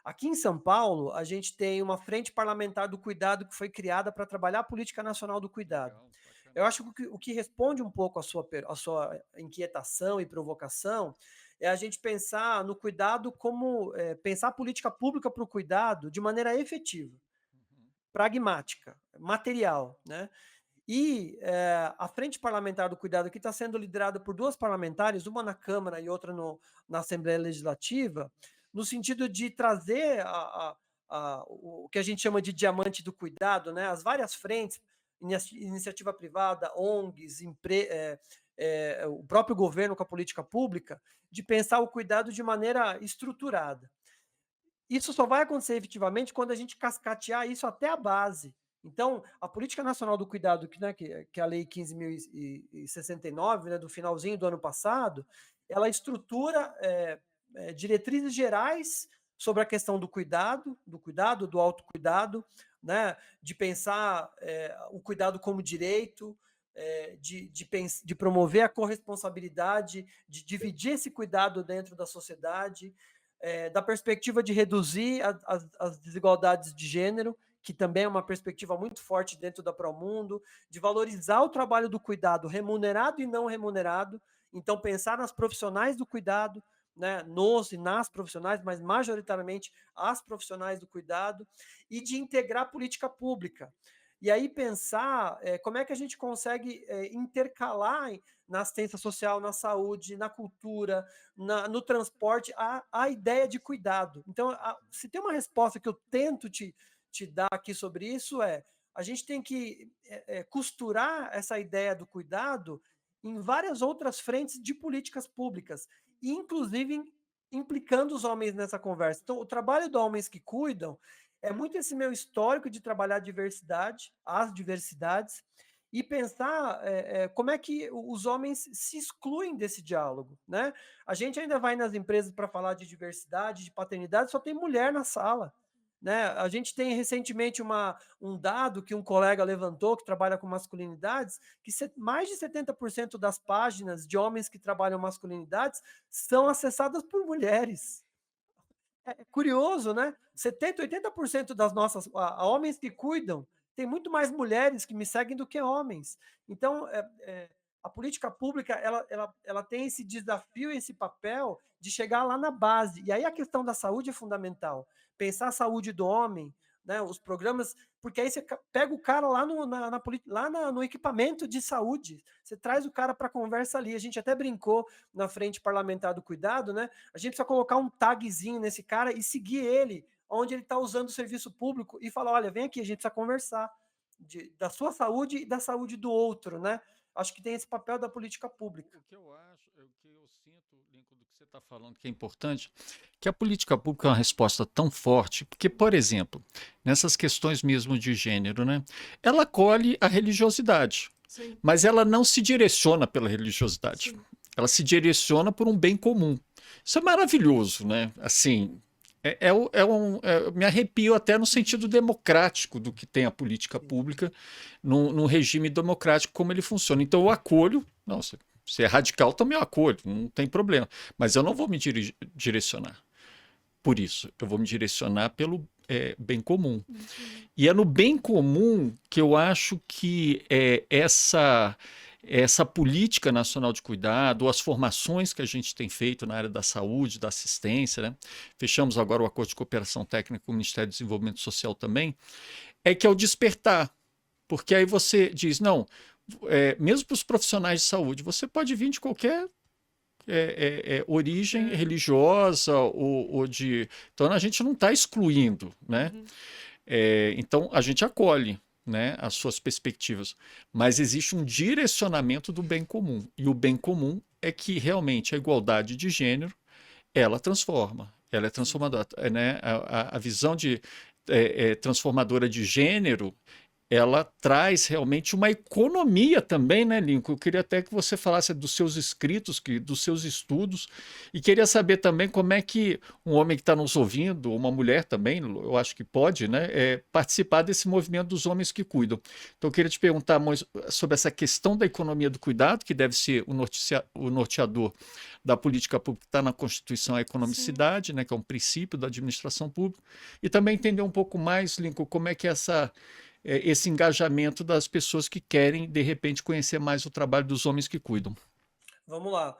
Aqui em São Paulo, a gente tem uma frente parlamentar do cuidado que foi criada para trabalhar a política nacional do cuidado. Legal, bacana. Eu acho que o que responde um pouco a sua inquietação e provocação é a gente pensar no cuidado como pensar a política pública para o cuidado de maneira efetiva, Uhum. pragmática, material, né? E a Frente Parlamentar do Cuidado, que está sendo liderada por duas parlamentares, uma na Câmara e outra na Assembleia Legislativa, no sentido de trazer o que a gente chama de diamante do cuidado, né? As várias frentes, iniciativa privada, ONGs, o próprio governo com a política pública, de pensar o cuidado de maneira estruturada. Isso só vai acontecer efetivamente quando a gente cascatear isso até a base. Então, a Política Nacional do Cuidado, que é a Lei 15.069, né, do finalzinho do ano passado, ela estrutura diretrizes gerais sobre a questão do cuidado, do autocuidado, né, de pensar o cuidado como direito, de promover a corresponsabilidade, de dividir esse cuidado dentro da sociedade, da perspectiva de reduzir as desigualdades de gênero, que também é uma perspectiva muito forte dentro da Promundo, de valorizar o trabalho do cuidado, remunerado e não remunerado, então pensar nas profissionais do cuidado, né, nos e nas profissionais, mas majoritariamente as profissionais do cuidado, e de integrar a política pública. E aí pensar como é que a gente consegue intercalar na assistência social, na saúde, na cultura, no transporte, a ideia de cuidado. Então, se tem uma resposta que eu tento te dar aqui sobre isso a gente tem que costurar essa ideia do cuidado em várias outras frentes de políticas públicas, inclusive implicando os homens nessa conversa. Então, o trabalho dos homens que cuidam é muito esse meu histórico de trabalhar a diversidade, as diversidades, e pensar como é que os homens se excluem desse diálogo, né? A gente ainda vai nas empresas para falar de diversidade, de paternidade, só tem mulher na sala, né? A gente tem recentemente um dado que um colega levantou, que trabalha com masculinidades, que mais de 70% das páginas de homens que trabalham masculinidades são acessadas por mulheres. É curioso, né? 70, 80% das nossas homens que cuidam, tem muito mais mulheres que me seguem do que homens. Então, a política pública ela tem esse desafio, esse papel de chegar lá na base. E aí a questão da saúde é fundamental. Pensar a saúde do homem, né? Os programas, porque aí você pega o cara lá no equipamento de saúde, você traz o cara para a conversa ali. A gente até brincou na frente parlamentar do cuidado, né? A gente precisa colocar um tagzinho nesse cara e seguir ele onde ele está usando o serviço público e falar, olha, vem aqui, a gente precisa conversar da sua saúde e da saúde do outro, né? Acho que tem esse papel da política pública. O que eu acho, o que eu sinto, Lincoln, do que você está falando, que é importante, que a política pública é uma resposta tão forte, porque, por exemplo, nessas questões mesmo de gênero, né, ela acolhe a religiosidade, Sim, mas ela não se direciona pela religiosidade. sim. Ela se direciona por um bem comum. Isso é maravilhoso, né? Assim, me arrepio até no sentido democrático do que tem a política pública num regime democrático como ele funciona. Então eu acolho, não, se é radical também eu acolho, não tem problema, mas eu não vou me direcionar por isso, eu vou me direcionar pelo bem comum. E é no bem comum que eu acho que essa política nacional de cuidado, as formações que a gente tem feito na área da saúde, da assistência, né? Fechamos agora o acordo de cooperação técnica com o Ministério do Desenvolvimento Social também, é que é o despertar, porque aí você diz, não, mesmo para os profissionais de saúde, você pode vir de qualquer origem religiosa ou de... Então a gente não está excluindo, né? Então a gente acolhe, né, as suas perspectivas, mas existe um direcionamento do bem comum, e o bem comum é que realmente a igualdade de gênero ela transforma, ela é transformadora, né? A visão de transformadora de gênero, ela traz realmente uma economia também, né, Lincoln? Eu queria até que você falasse dos seus escritos, dos seus estudos, e queria saber também como é que um homem que está nos ouvindo, ou uma mulher também, eu acho que pode, né, participar desse movimento dos homens que cuidam. Então, eu queria te perguntar sobre essa questão da economia do cuidado, que deve ser o norteador da política pública, que está na Constituição, a economicidade, né, que é um princípio da administração pública, e também entender um pouco mais, Lincoln, como é que esse engajamento das pessoas que querem, de repente, conhecer mais o trabalho dos homens que cuidam. Vamos lá.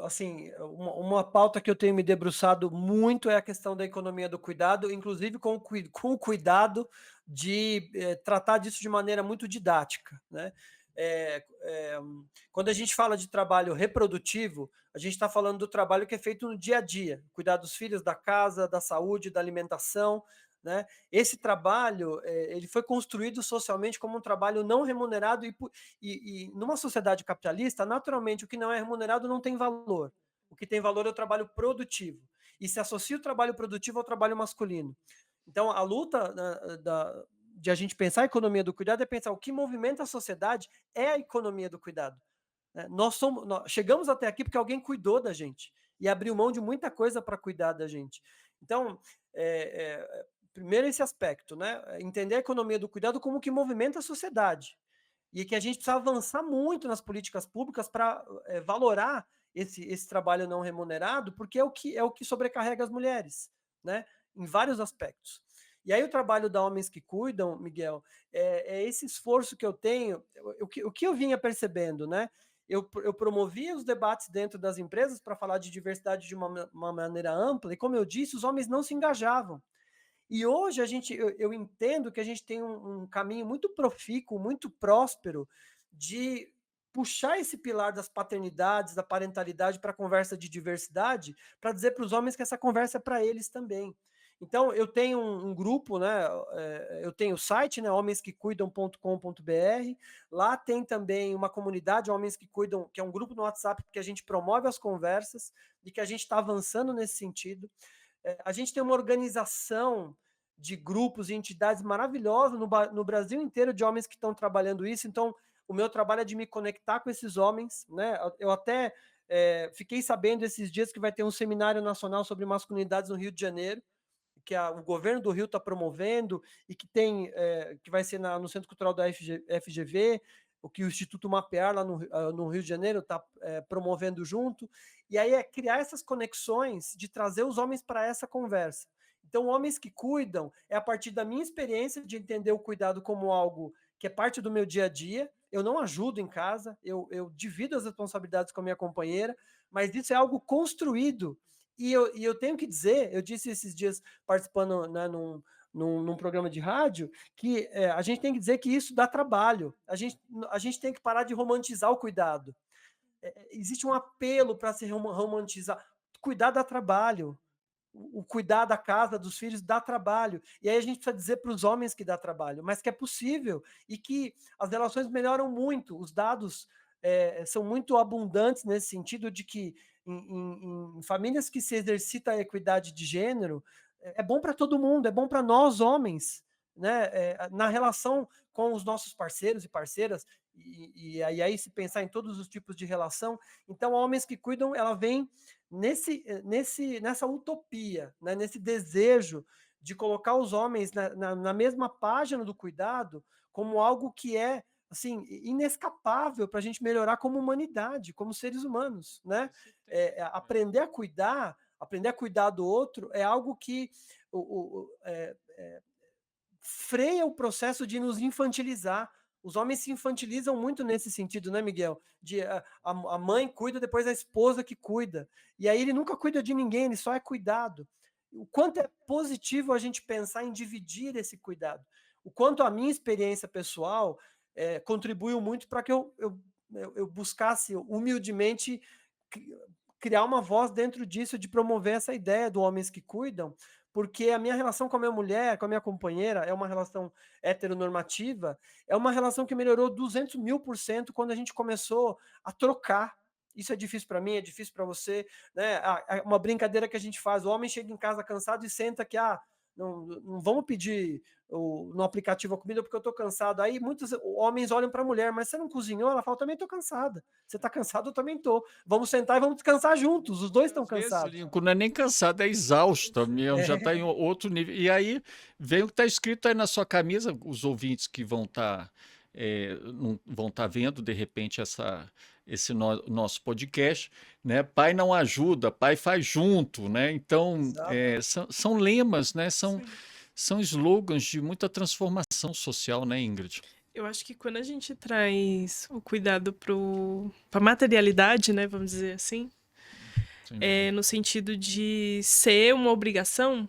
Assim, uma pauta que eu tenho me debruçado muito é a questão da economia do cuidado, inclusive com o cuidado de tratar disso de maneira muito didática, né? Quando a gente fala de trabalho reprodutivo, a gente está falando do trabalho que é feito no dia a dia, cuidar dos filhos, da casa, da saúde, da alimentação, né? Esse trabalho ele foi construído socialmente como um trabalho não remunerado e numa sociedade capitalista, naturalmente, o que não é remunerado não tem valor. O que tem valor é o trabalho produtivo. E se associa o trabalho produtivo ao trabalho masculino. Então, a luta de a gente pensar a economia do cuidado é pensar o que movimenta a sociedade é a economia do cuidado. Nós chegamos até aqui porque alguém cuidou da gente e abriu mão de muita coisa para cuidar da gente. Então, primeiro esse aspecto, né? Entender a economia do cuidado como que movimenta a sociedade e que a gente precisa avançar muito nas políticas públicas para valorar esse trabalho não remunerado, porque é o que sobrecarrega as mulheres, né? Em vários aspectos. E aí o trabalho da Homens que Cuidam, Miguel, é esse esforço que eu tenho, o que eu vinha percebendo, né? Eu promovia os debates dentro das empresas para falar de diversidade de uma maneira ampla, e como eu disse, os homens não se engajavam. E hoje eu entendo que a gente tem um caminho muito profícuo, muito próspero de puxar esse pilar das paternidades, da parentalidade para a conversa de diversidade, para dizer para os homens que essa conversa é para eles também. Então, eu tenho um grupo, né? Eu tenho o site, né? homensquecuidam.com.br. Lá tem também uma comunidade, Homens que Cuidam, que é um grupo no WhatsApp que a gente promove as conversas e que a gente está avançando nesse sentido. A gente tem uma organização de grupos e entidades maravilhosas no Brasil inteiro de homens que estão trabalhando isso. Então, o meu trabalho é de me conectar com esses homens, né? Eu até fiquei sabendo esses dias que vai ter um seminário nacional sobre masculinidades no Rio de Janeiro, que o governo do Rio está promovendo e que vai ser no Centro Cultural da FGV, o que o Instituto Mapear lá no Rio de Janeiro está promovendo junto. E aí é criar essas conexões de trazer os homens para essa conversa. Então, Homens que Cuidam é a partir da minha experiência de entender o cuidado como algo que é parte do meu dia a dia. Eu não ajudo em casa, eu divido as responsabilidades com a minha companheira, mas isso é algo construído. E eu tenho que dizer, eu disse esses dias participando, né, num programa de rádio, que a gente tem que dizer que isso dá trabalho. A gente tem que parar de romantizar o cuidado. Existe um apelo para se romantizar. Cuidar dá trabalho. O cuidar da casa, dos filhos, dá trabalho. E aí a gente precisa dizer para os homens que dá trabalho, mas que é possível e que as relações melhoram muito. Os dados são muito abundantes nesse sentido de que em famílias que se exercita a equidade de gênero, é bom para todo mundo, é bom para nós homens, né? Na relação com os nossos parceiros e parceiras, e aí se pensar em todos os tipos de relação. Então, Homens que Cuidam, ela vem nessa utopia, né? Nesse desejo de colocar os homens na mesma página do cuidado como algo que é assim inescapável para a gente melhorar como humanidade, como seres humanos, né? Aprender a cuidar do outro é algo que freia o processo de nos infantilizar. Os homens se infantilizam muito nesse sentido, né, Miguel? A mãe cuida, depois a esposa que cuida. E aí ele nunca cuida de ninguém, ele só é cuidado. O quanto é positivo a gente pensar em dividir esse cuidado. O quanto a minha experiência pessoal contribuiu muito para que eu buscasse humildemente criar uma voz dentro disso, de promover essa ideia do homens que cuidam, porque a minha relação com a minha mulher, com a minha companheira, é uma relação heteronormativa, é uma relação que melhorou 200.000% quando a gente começou a trocar. Isso é difícil para mim, é difícil para você, né? Uma brincadeira que a gente faz, o homem chega em casa cansado e senta que, não vamos pedir no aplicativo a comida porque eu estou cansado. Aí muitos homens olham para a mulher, mas você não cozinhou? Ela fala, também estou cansada. Você está cansado, eu também estou. Vamos sentar e vamos descansar juntos, os dois estão cansados. Lincoln não é nem cansado, é exausta mesmo, já está em outro nível. E aí vem o que está escrito aí na sua camisa, os ouvintes que vão estar vendo de repente esse nosso podcast, né? Pai não ajuda, pai faz junto, né? Então são lemas, né? São slogans de muita transformação social, né, Ingrid? Eu acho que quando a gente traz o cuidado para a materialidade, né, vamos dizer assim, no sentido de ser uma obrigação,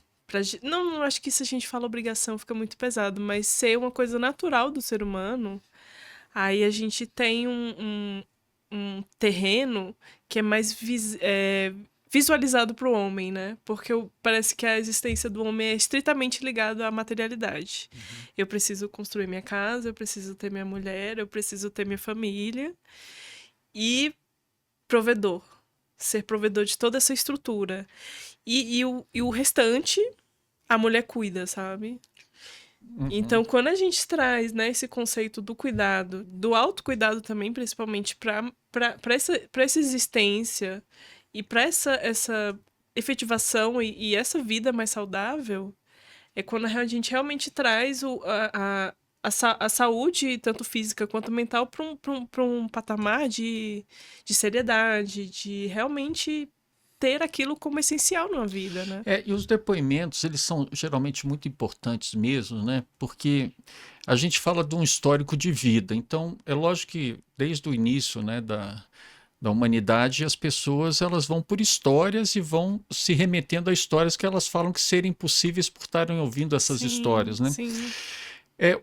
não acho que se a gente fala obrigação fica muito pesado, mas ser uma coisa natural do ser humano, aí a gente tem um terreno que é mais visualizado para o homem, né? Porque parece que a existência do homem é estritamente ligada à materialidade. Eu preciso construir minha casa, eu preciso ter minha mulher, eu preciso ter minha família e provedor. Ser provedor de toda essa estrutura. E o restante, a mulher cuida, sabe? Então, quando a gente traz, né, esse conceito do cuidado, do autocuidado também, principalmente para essa existência e para essa efetivação e essa vida mais saudável, é quando a gente realmente traz a saúde, tanto física quanto mental, para um patamar de seriedade, de realmente ter aquilo como essencial na vida, né? E os depoimentos, eles são geralmente muito importantes mesmo, né? Porque a gente fala de um histórico de vida. Então, é lógico que desde o início, né, da humanidade, as pessoas elas vão por histórias e vão se remetendo a histórias que elas falam que serem impossíveis por estarem ouvindo essas histórias, né? Sim.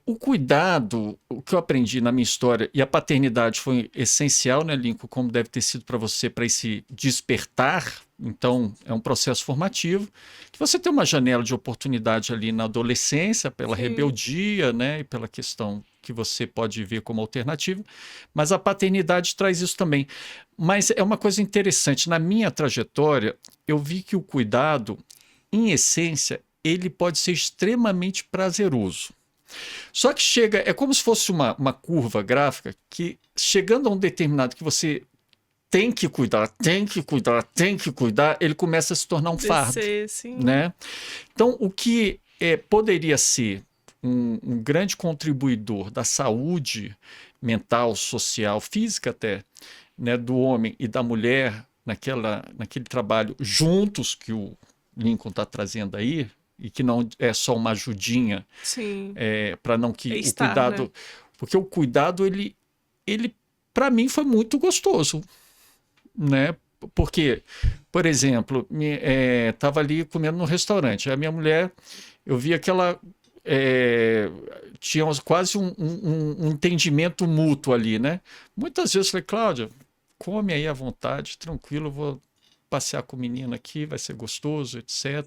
O cuidado, o que eu aprendi na minha história, e a paternidade foi essencial, né, Lincoln, como deve ter sido para você, para esse despertar. Então, é um processo formativo, que você tem uma janela de oportunidade ali na adolescência, pela rebeldia, né, e pela questão que você pode ver como alternativa, mas a paternidade traz isso também. Mas é uma coisa interessante, na minha trajetória, eu vi que o cuidado, em essência, ele pode ser extremamente prazeroso. Só que é como se fosse uma curva gráfica que, chegando a um determinado que você tem que cuidar, ele começa a se tornar um fardo. Né? Então, o que poderia ser um grande contribuidor da saúde mental, social, física até, né, do homem e da mulher naquele trabalho juntos que o Lincoln está trazendo aí, e que não é só uma ajudinha para não que o cuidado, né? Porque o cuidado ele para mim foi muito gostoso, né? Porque, por exemplo, estava ali comendo no restaurante, a minha mulher, eu via que ela tinha quase um entendimento mútuo ali, né? Muitas vezes eu falei, Cláudia, come aí à vontade, tranquilo, eu vou passear com o menino aqui, vai ser gostoso, etc.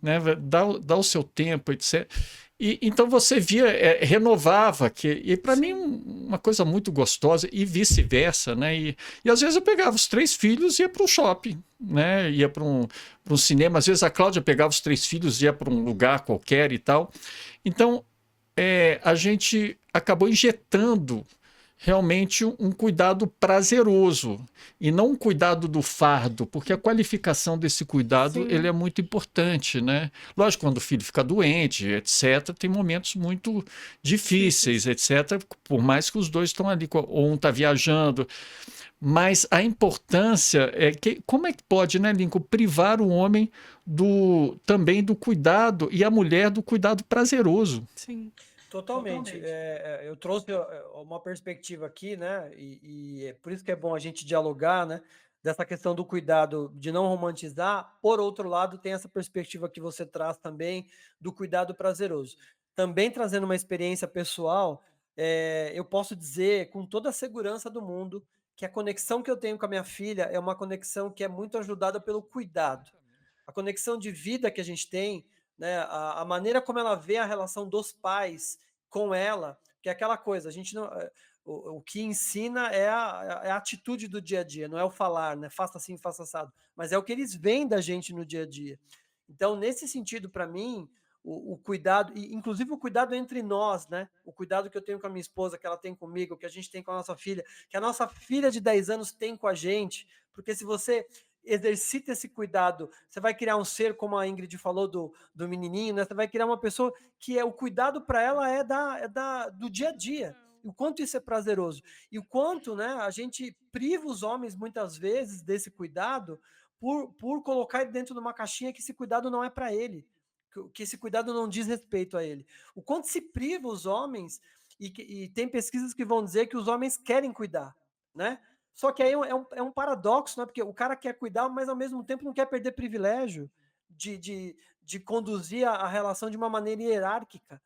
Né, dá o seu tempo, etc. Então você via, renovava, e para mim uma coisa muito gostosa, e vice-versa, né? E às vezes eu pegava os 3 filhos e ia para um shopping, né? Ia para um cinema, às vezes a Cláudia pegava os 3 filhos e ia para um lugar qualquer e tal. Então a gente acabou injetando realmente um cuidado prazeroso e não um cuidado do fardo, porque a qualificação desse cuidado ele é muito importante, né? Lógico, quando o filho fica doente, etc., tem momentos muito difíceis, etc., por mais que os dois estão ali, ou um está viajando. Mas a importância é que, como é que pode, né, Lincoln, privar o homem também do cuidado e a mulher do cuidado prazeroso? Sim. Totalmente. Eu trouxe uma perspectiva aqui, né? E é por isso que é bom a gente dialogar, né? Dessa questão do cuidado de não romantizar. Por outro lado, tem essa perspectiva que você traz também do cuidado prazeroso. Também trazendo uma experiência pessoal, eu posso dizer com toda a segurança do mundo que a conexão que eu tenho com a minha filha é uma conexão que é muito ajudada pelo cuidado. A conexão de vida que a gente tem, né, a maneira como ela vê a relação dos pais com ela, que é aquela coisa, a gente não, o que ensina é a atitude do dia a dia, não é o falar, né, faça assim, faça assado, mas é o que eles veem da gente no dia a dia. Então, nesse sentido, para mim, o cuidado, e inclusive o cuidado entre nós, né? O cuidado que eu tenho com a minha esposa, que ela tem comigo, que a gente tem com a nossa filha, que a nossa filha de 10 anos tem com a gente, porque se você exercita esse cuidado, você vai criar um ser, como a Ingrid falou do menininho, né? Você vai criar uma pessoa que o cuidado para ela do dia a dia. E o quanto isso é prazeroso. E o quanto, né, a gente priva os homens, muitas vezes, desse cuidado por colocar ele dentro de uma caixinha que esse cuidado não é para ele, que esse cuidado não diz respeito a ele. O quanto se priva os homens, e tem pesquisas que vão dizer que os homens querem cuidar, né? Só que aí é um paradoxo, né? Porque o cara quer cuidar, mas ao mesmo tempo não quer perder privilégio de conduzir a relação de uma maneira hierárquica.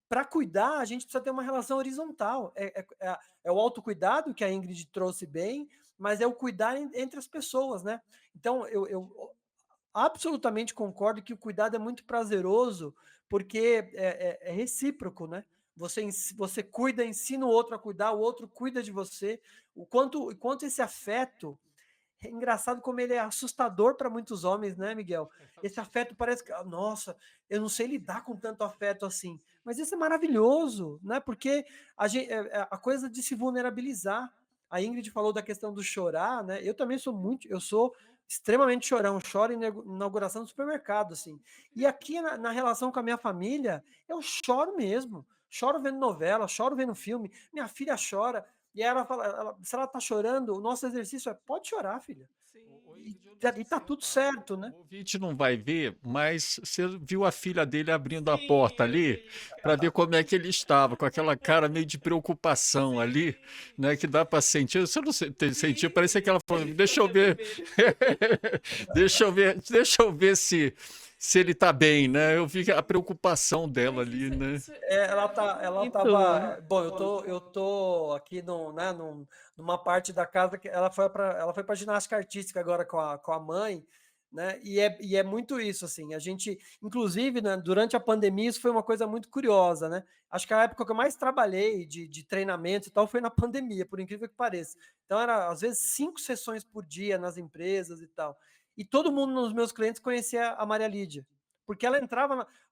Para cuidar, a gente precisa ter uma relação horizontal. É o autocuidado que a Ingrid trouxe bem, mas é o cuidar entre as pessoas, né? Então, eu absolutamente concordo que o cuidado é muito prazeroso, porque é recíproco, né? Você cuida, ensina o outro a cuidar, o outro cuida de você. O quanto esse afeto é engraçado como ele é assustador para muitos homens, né, Miguel? Esse afeto parece que, nossa, eu não sei lidar com tanto afeto assim. Mas isso é maravilhoso, né? Porque a coisa de se vulnerabilizar. A Ingrid falou da questão do chorar, né? Eu sou extremamente chorão, choro em inauguração do supermercado, assim. E aqui na relação com a minha família, eu choro mesmo. Choro vendo novela, choro vendo filme, minha filha chora. E ela fala, se ela tá chorando, o nosso exercício é: pode chorar, filha. E, Ingrid, eu não sei e se tá você tudo reparou, certo, né? o ouvinte não vai ver, mas você viu a filha dele abrindo a Sim, porta eu ali vi, para ver cara. como é que ele estava, com aquela cara meio de preocupação ali, Sim, né? Que dá para sentir. Você não sentiu? Parece que ela falou: ele deixa ficou eu até ver, vermelho. deixa eu ver se ele tá bem, né? Eu vi a preocupação dela Mas ali, né? Ela bonito. tava. Bom, eu tô aqui numa parte da casa que ela foi para ginástica artística agora com a mãe, né? E é muito isso, assim. A gente, inclusive, né, durante a pandemia, isso foi uma coisa muito curiosa, né? Acho que a época que eu mais trabalhei de treinamento e tal foi na pandemia, por incrível que pareça. Então, era às vezes 5 sessões por dia nas empresas e tal. E todo mundo nos meus clientes conhecia a Maria Lídia. Porque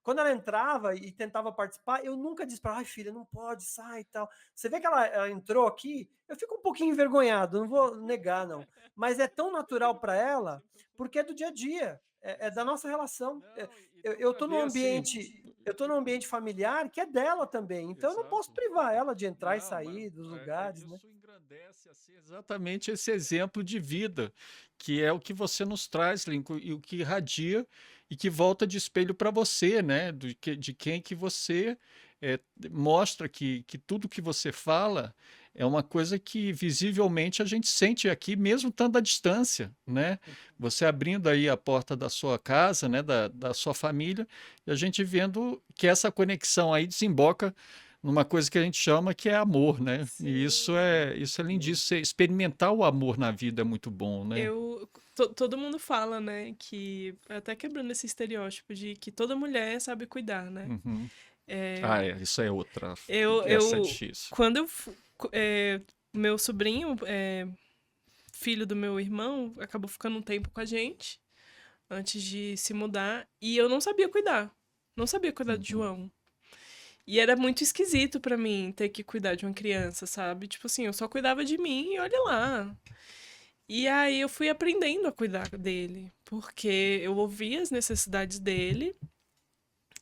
quando ela entrava e tentava participar, eu nunca disse para ela: ai, filha, não pode, sai e tal. Você vê que ela entrou aqui, eu fico um pouquinho envergonhado, não vou negar, não. Mas é tão natural para ela, porque é do dia a dia, é da nossa relação. Não, e Eu, dá eu para tô num ver assim. ambiente, eu tô num ambiente familiar que é dela também, então eu não posso Exato. privar ela de entrar e Não, mas sair dos lugares, né? isso engrandece assim, exatamente esse exemplo de vida, que é o que você nos traz, Lincoln, e o que irradia e que volta de espelho para você, né? De quem que você é, mostra que tudo que você fala é uma coisa que visivelmente a gente sente aqui, mesmo estando à distância, né? Você abrindo aí a porta da sua casa, né? Da sua família, e a gente vendo que essa conexão aí desemboca numa coisa que a gente chama que é amor, né? E Sim. isso é lindíssimo. Experimentar o amor na vida é muito bom, né? Todo mundo fala, né, que até quebrando esse estereótipo de que toda mulher sabe cuidar, né? Uhum. É, Ah, isso é outra. eu, Essa é eu, difícil. quando meu sobrinho, filho do meu irmão, acabou ficando um tempo com a gente antes de se mudar e eu não sabia cuidar, não sabia cuidar de Uhum. João. E era muito esquisito pra mim ter que cuidar de uma criança, sabe? Tipo assim, eu só cuidava de mim e olha lá. E aí eu fui aprendendo a cuidar dele, porque eu ouvia as necessidades dele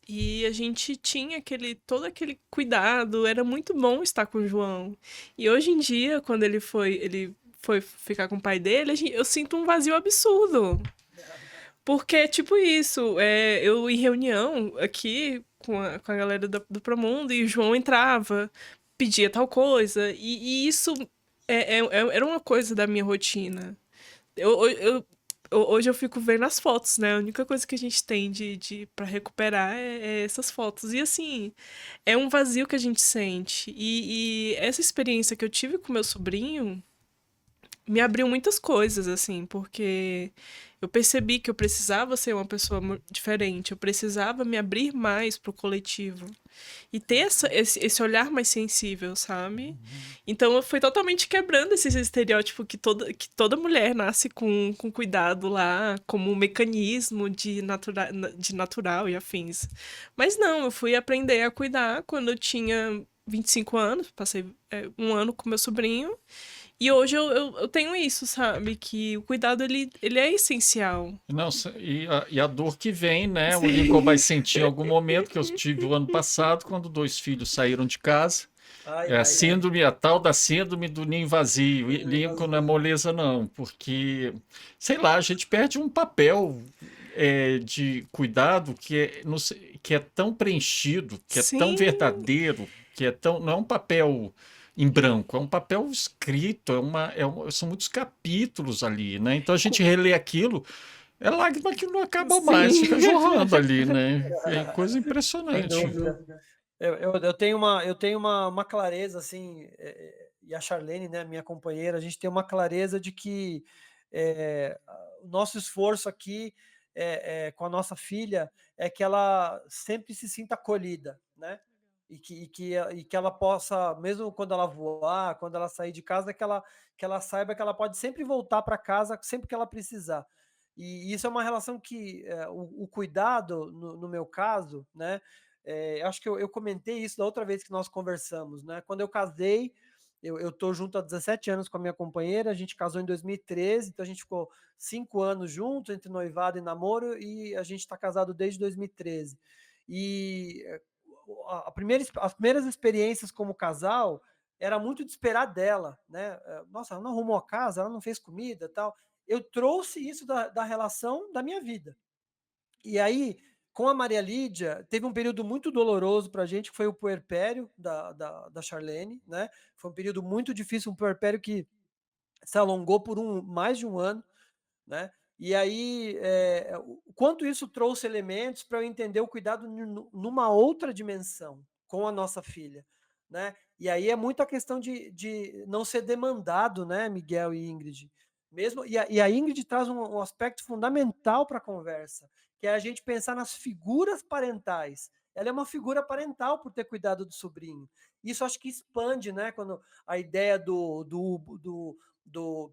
e a gente tinha todo aquele cuidado, era muito bom estar com o João. E hoje em dia, quando ele foi ficar com o pai dele, eu sinto um vazio absurdo. Porque, tipo isso, eu em reunião aqui, com a galera do Promundo, e o João entrava, pedia tal coisa, e isso era uma coisa da minha rotina. Hoje eu fico vendo as fotos, né? A única coisa que a gente tem para recuperar é essas fotos. E assim, é um vazio que a gente sente. E essa experiência que eu tive com meu sobrinho me abriu muitas coisas, assim, porque eu percebi que eu precisava ser uma pessoa diferente, eu precisava me abrir mais pro coletivo e ter esse olhar mais sensível, sabe? Então foi totalmente quebrando esse estereótipo que toda mulher nasce com cuidado lá, como um mecanismo de natural e afins. Mas não, eu fui aprender a cuidar quando eu tinha 25 anos, passei um ano com meu sobrinho. E hoje eu tenho isso, sabe? Que o cuidado, ele é essencial. Não, e a dor que vem, né? O Lincoln vai Sim. sentir em algum momento, que eu tive o ano passado, quando 2 filhos saíram de casa. Ai, É a ai, ai. síndrome, a tal da síndrome do ninho vazio. E Ninguém Lincoln não é vazio. moleza, não, porque, sei lá, a gente perde um papel de cuidado que é tão preenchido, que é tão Sim. verdadeiro, que é tão. Não é um papel em branco, é um papel escrito, são muitos capítulos ali, né? Então a gente Co- relê aquilo, é lágrima que não acaba mais, Sim. fica jorrando ali, né? É coisa Sem impressionante. dúvida. Eu tenho uma clareza, assim, e a Charlene, né, minha companheira, a gente tem uma clareza de que o nosso esforço aqui com a nossa filha é que ela sempre se sinta acolhida, né? E que ela possa, mesmo quando ela voar, quando ela sair de casa, que ela saiba que ela pode sempre voltar para casa sempre que ela precisar. E isso é uma relação que o cuidado, no meu caso, né? Acho que eu comentei isso da outra vez que nós conversamos, né? Quando eu casei, eu tô junto há 17 anos com a minha companheira, a gente casou em 2013, então a gente ficou 5 anos juntos, entre noivado e namoro, e a gente está casado desde 2013. E as primeiras experiências como casal era muito de esperar dela, né? Nossa, ela não arrumou a casa, ela não fez comida, tal. Eu trouxe isso da relação da minha vida. E aí, com a Maria Lídia, teve um período muito doloroso para a gente, que foi o puerpério da Charlene, né? Foi um período muito difícil, um puerpério que se alongou por mais de um ano, né? E aí, o quanto isso trouxe elementos para eu entender o cuidado numa outra dimensão com a nossa filha, né? E aí é muito a questão de não ser demandado, né, Miguel e Ingrid? Mesmo, e a Ingrid traz um aspecto fundamental para a conversa, que é a gente pensar nas figuras parentais. Ela é uma figura parental por ter cuidado do sobrinho. Isso acho que expande, né? Quando a ideia do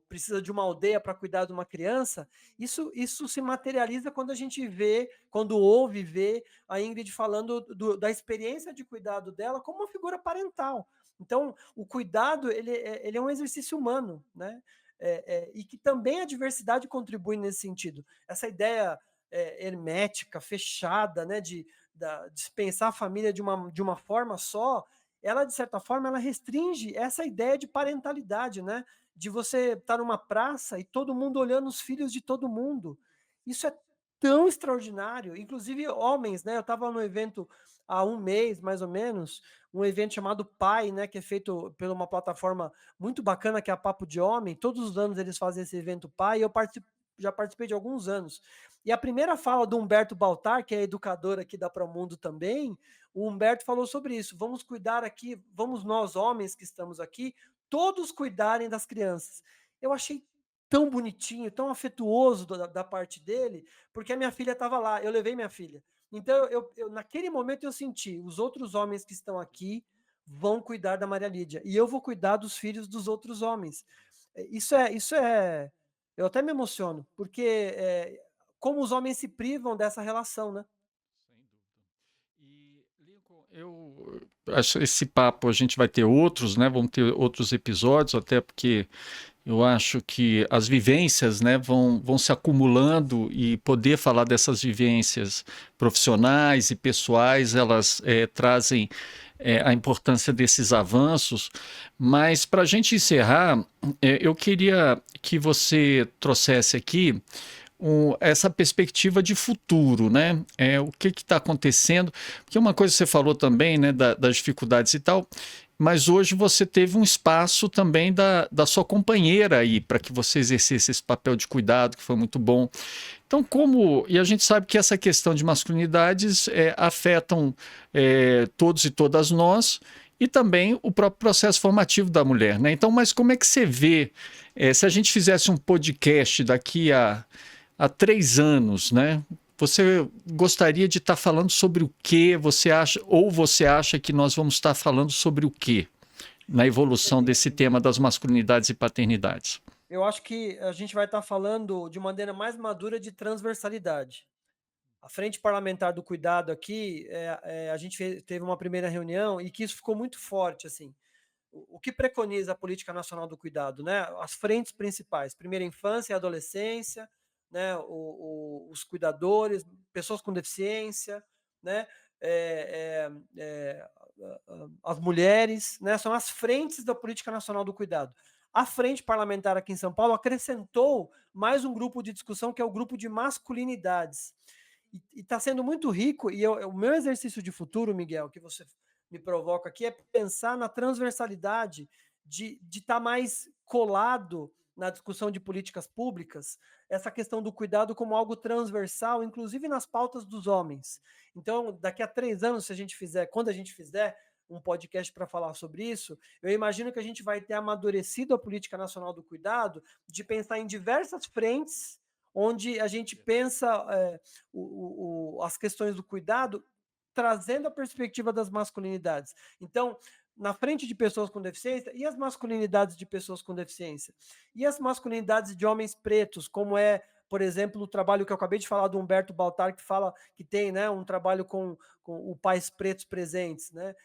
precisa de uma aldeia para cuidar de uma criança, isso se materializa quando a gente vê, quando ouve, vê a Ingrid falando da experiência de cuidado dela como uma figura parental. Então, o cuidado ele é um exercício humano, né? E que também a diversidade contribui nesse sentido. Essa ideia hermética, fechada, né, de pensar a família de uma forma só, ela, de certa forma, ela restringe essa ideia de parentalidade, né? De você estar numa praça e todo mundo olhando os filhos de todo mundo. Isso é tão extraordinário. Inclusive, homens, né? Eu estava no evento há um mês, mais ou menos, um evento chamado Pai, né? Que é feito por uma plataforma muito bacana, que é a Papo de Homem. Todos os anos eles fazem esse evento Pai, e eu já participei de alguns anos. E a primeira fala do Humberto Baltar, que é educador aqui da Promundo também, o Humberto falou sobre isso. Vamos cuidar aqui, vamos nós, homens que estamos aqui, todos cuidarem das crianças. Eu achei tão bonitinho, tão afetuoso da parte dele, porque a minha filha estava lá, eu levei minha filha. Então, naquele momento eu senti, os outros homens que estão aqui vão cuidar da Maria Lídia, e eu vou cuidar dos filhos dos outros homens. Eu até me emociono, porque como os homens se privam dessa relação, né? Sem dúvida. E, Lincoln, eu acho que esse papo a gente vai ter outros, né? Vamos ter outros episódios, até porque eu acho que as vivências, né, vão se acumulando e poder falar dessas vivências profissionais e pessoais, elas trazem a importância desses avanços. Mas para a gente encerrar, eu queria que você trouxesse aqui essa perspectiva de futuro, né? O que está acontecendo? Porque uma coisa que você falou também, né, das dificuldades e tal, mas hoje você teve um espaço também da sua companheira aí, para que você exercesse esse papel de cuidado, que foi muito bom. Então, e a gente sabe que essa questão de masculinidades afetam todos e todas nós, e também o próprio processo formativo da mulher, né? Então, mas como é que você vê, se a gente fizesse um podcast daqui há 3 anos, né? Você gostaria de estar falando sobre o quê? Você acha que nós vamos estar falando sobre o quê na evolução desse tema das masculinidades e paternidades? Eu acho que a gente vai estar falando de maneira mais madura de transversalidade. A Frente Parlamentar do Cuidado aqui, a gente teve uma primeira reunião e que isso ficou muito forte, assim. O que preconiza a Política Nacional do Cuidado, né? As frentes principais, primeira infância e adolescência, né? Os cuidadores, pessoas com deficiência, né? As mulheres, né? São as frentes da Política Nacional do Cuidado. A Frente Parlamentar aqui em São Paulo acrescentou mais um grupo de discussão, que é o grupo de masculinidades. E está sendo muito rico, e o meu exercício de futuro, Miguel, que você me provoca aqui, é pensar na transversalidade de estar mais colado na discussão de políticas públicas, essa questão do cuidado como algo transversal, inclusive nas pautas dos homens. Então, daqui a 3 anos, quando a gente fizer um podcast para falar sobre isso, eu imagino que a gente vai ter amadurecido a Política Nacional do Cuidado de pensar em diversas frentes, onde a gente pensa as questões do cuidado trazendo a perspectiva das masculinidades. Então, na frente de pessoas com deficiência, e as masculinidades de pessoas com deficiência? E as masculinidades de homens pretos, como é, por exemplo, o trabalho que eu acabei de falar do Humberto Baltar, que fala que tem, né, um trabalho com o pais pretos presentes, né?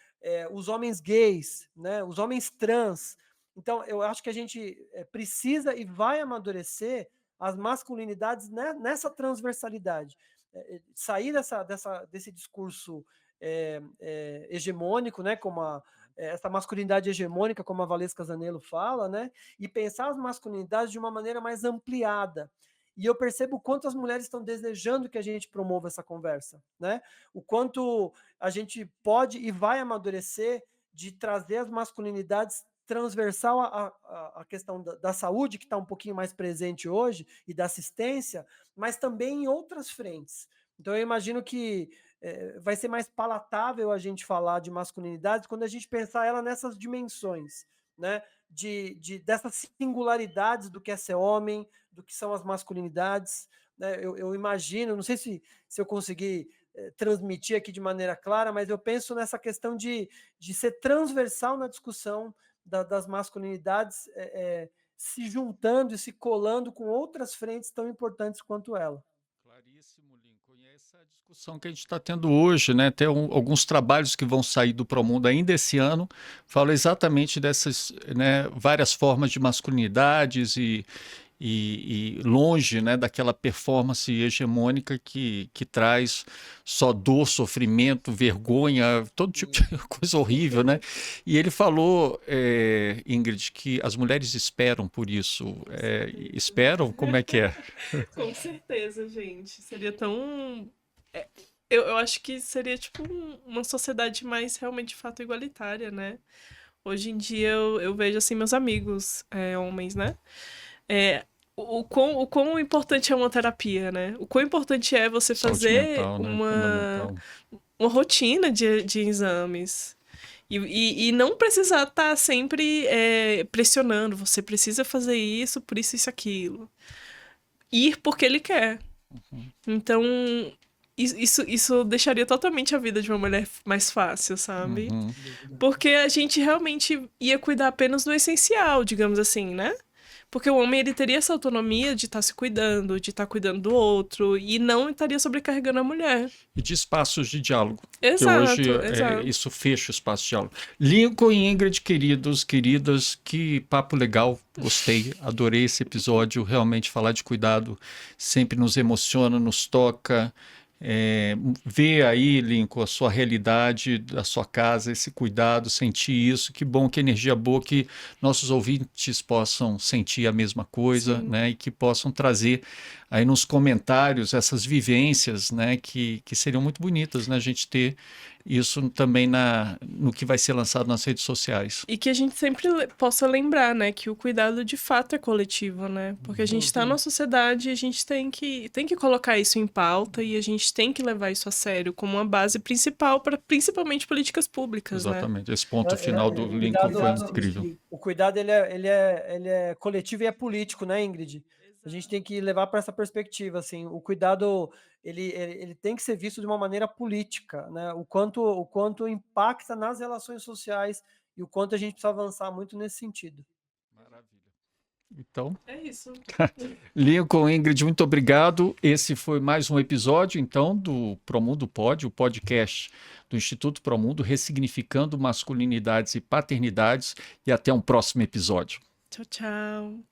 Os homens gays, né, os homens trans. Então, eu acho que a gente precisa e vai amadurecer as masculinidades nessa transversalidade. Sair desse discurso hegemônico, né, como essa masculinidade hegemônica, como a Valesca Zanello fala, né, e pensar as masculinidades de uma maneira mais ampliada. E eu percebo o quanto as mulheres estão desejando que a gente promova essa conversa, né? O quanto a gente pode e vai amadurecer de trazer as masculinidades transversal à questão da saúde, que está um pouquinho mais presente hoje, e da assistência, mas também em outras frentes. Então, eu imagino que vai ser mais palatável a gente falar de masculinidade quando a gente pensar ela nessas dimensões, né? Dessas singularidades do que é ser homem, do que são as masculinidades. Né? Eu imagino, não sei se eu consegui transmitir aqui de maneira clara, mas eu penso nessa questão de ser transversal na discussão das masculinidades, se juntando e se colando com outras frentes tão importantes quanto ela. Claríssimo, Lincoln. E essa discussão que a gente está tendo hoje, né? Tem alguns trabalhos que vão sair do Promundo ainda esse ano, falam exatamente dessas, né, várias formas de masculinidades e longe, né, daquela performance hegemônica que traz só dor, sofrimento, vergonha, todo tipo de coisa horrível, né? E ele falou, Ingrid, que as mulheres esperam por isso. Esperam? Como é que é? Com certeza, gente. Seria tão. Eu acho que seria tipo uma sociedade mais realmente de fato igualitária, né? Hoje em dia eu vejo assim meus amigos homens, né? O quão importante é uma terapia, né? O quão importante é você Saúde fazer mental, né? Fundamental. uma rotina de exames. E não precisar estar sempre pressionando. Você precisa fazer isso, por isso, isso, aquilo. Ir porque ele quer. Então, isso deixaria totalmente a vida de uma mulher mais fácil, sabe? Porque a gente realmente ia cuidar apenas do essencial, digamos assim, né? Porque o homem, ele teria essa autonomia de estar se cuidando, de estar cuidando do outro, e não estaria sobrecarregando a mulher. E de espaços de diálogo. Exato, Que hoje exato. isso fecha o espaço de diálogo. Lincoln e Ingrid, queridos, queridas, que papo legal. Gostei, adorei esse episódio. Realmente falar de cuidado sempre nos emociona, nos toca. ver aí, Lincoln, a sua realidade da sua casa, esse cuidado, sentir isso. Que bom, que energia boa, que nossos ouvintes possam sentir a mesma coisa, Sim. né? E que possam trazer aí nos comentários essas vivências, né? Que seriam muito bonitas, né? A gente ter isso também no que vai ser lançado nas redes sociais. E que a gente sempre possa lembrar, né, que o cuidado de fato é coletivo, né? Porque a gente está numa sociedade e a gente tem que colocar isso em pauta e a gente tem que levar isso a sério como uma base principal para principalmente políticas públicas, né? Exatamente. Esse ponto final do O Lincoln foi cuidado, incrível. o cuidado ele é coletivo e é político, né, Ingrid? A gente tem que levar para essa perspectiva, assim, o cuidado ele tem que ser visto de uma maneira política, né? O quanto impacta nas relações sociais e o quanto a gente precisa avançar muito nesse sentido. Maravilha. Então, É isso. Lincoln, Ingrid, muito obrigado. Esse foi mais um episódio, então, do Promundo Pod, o podcast do Instituto Promundo, ressignificando masculinidades e paternidades. E até um próximo episódio. Tchau, tchau.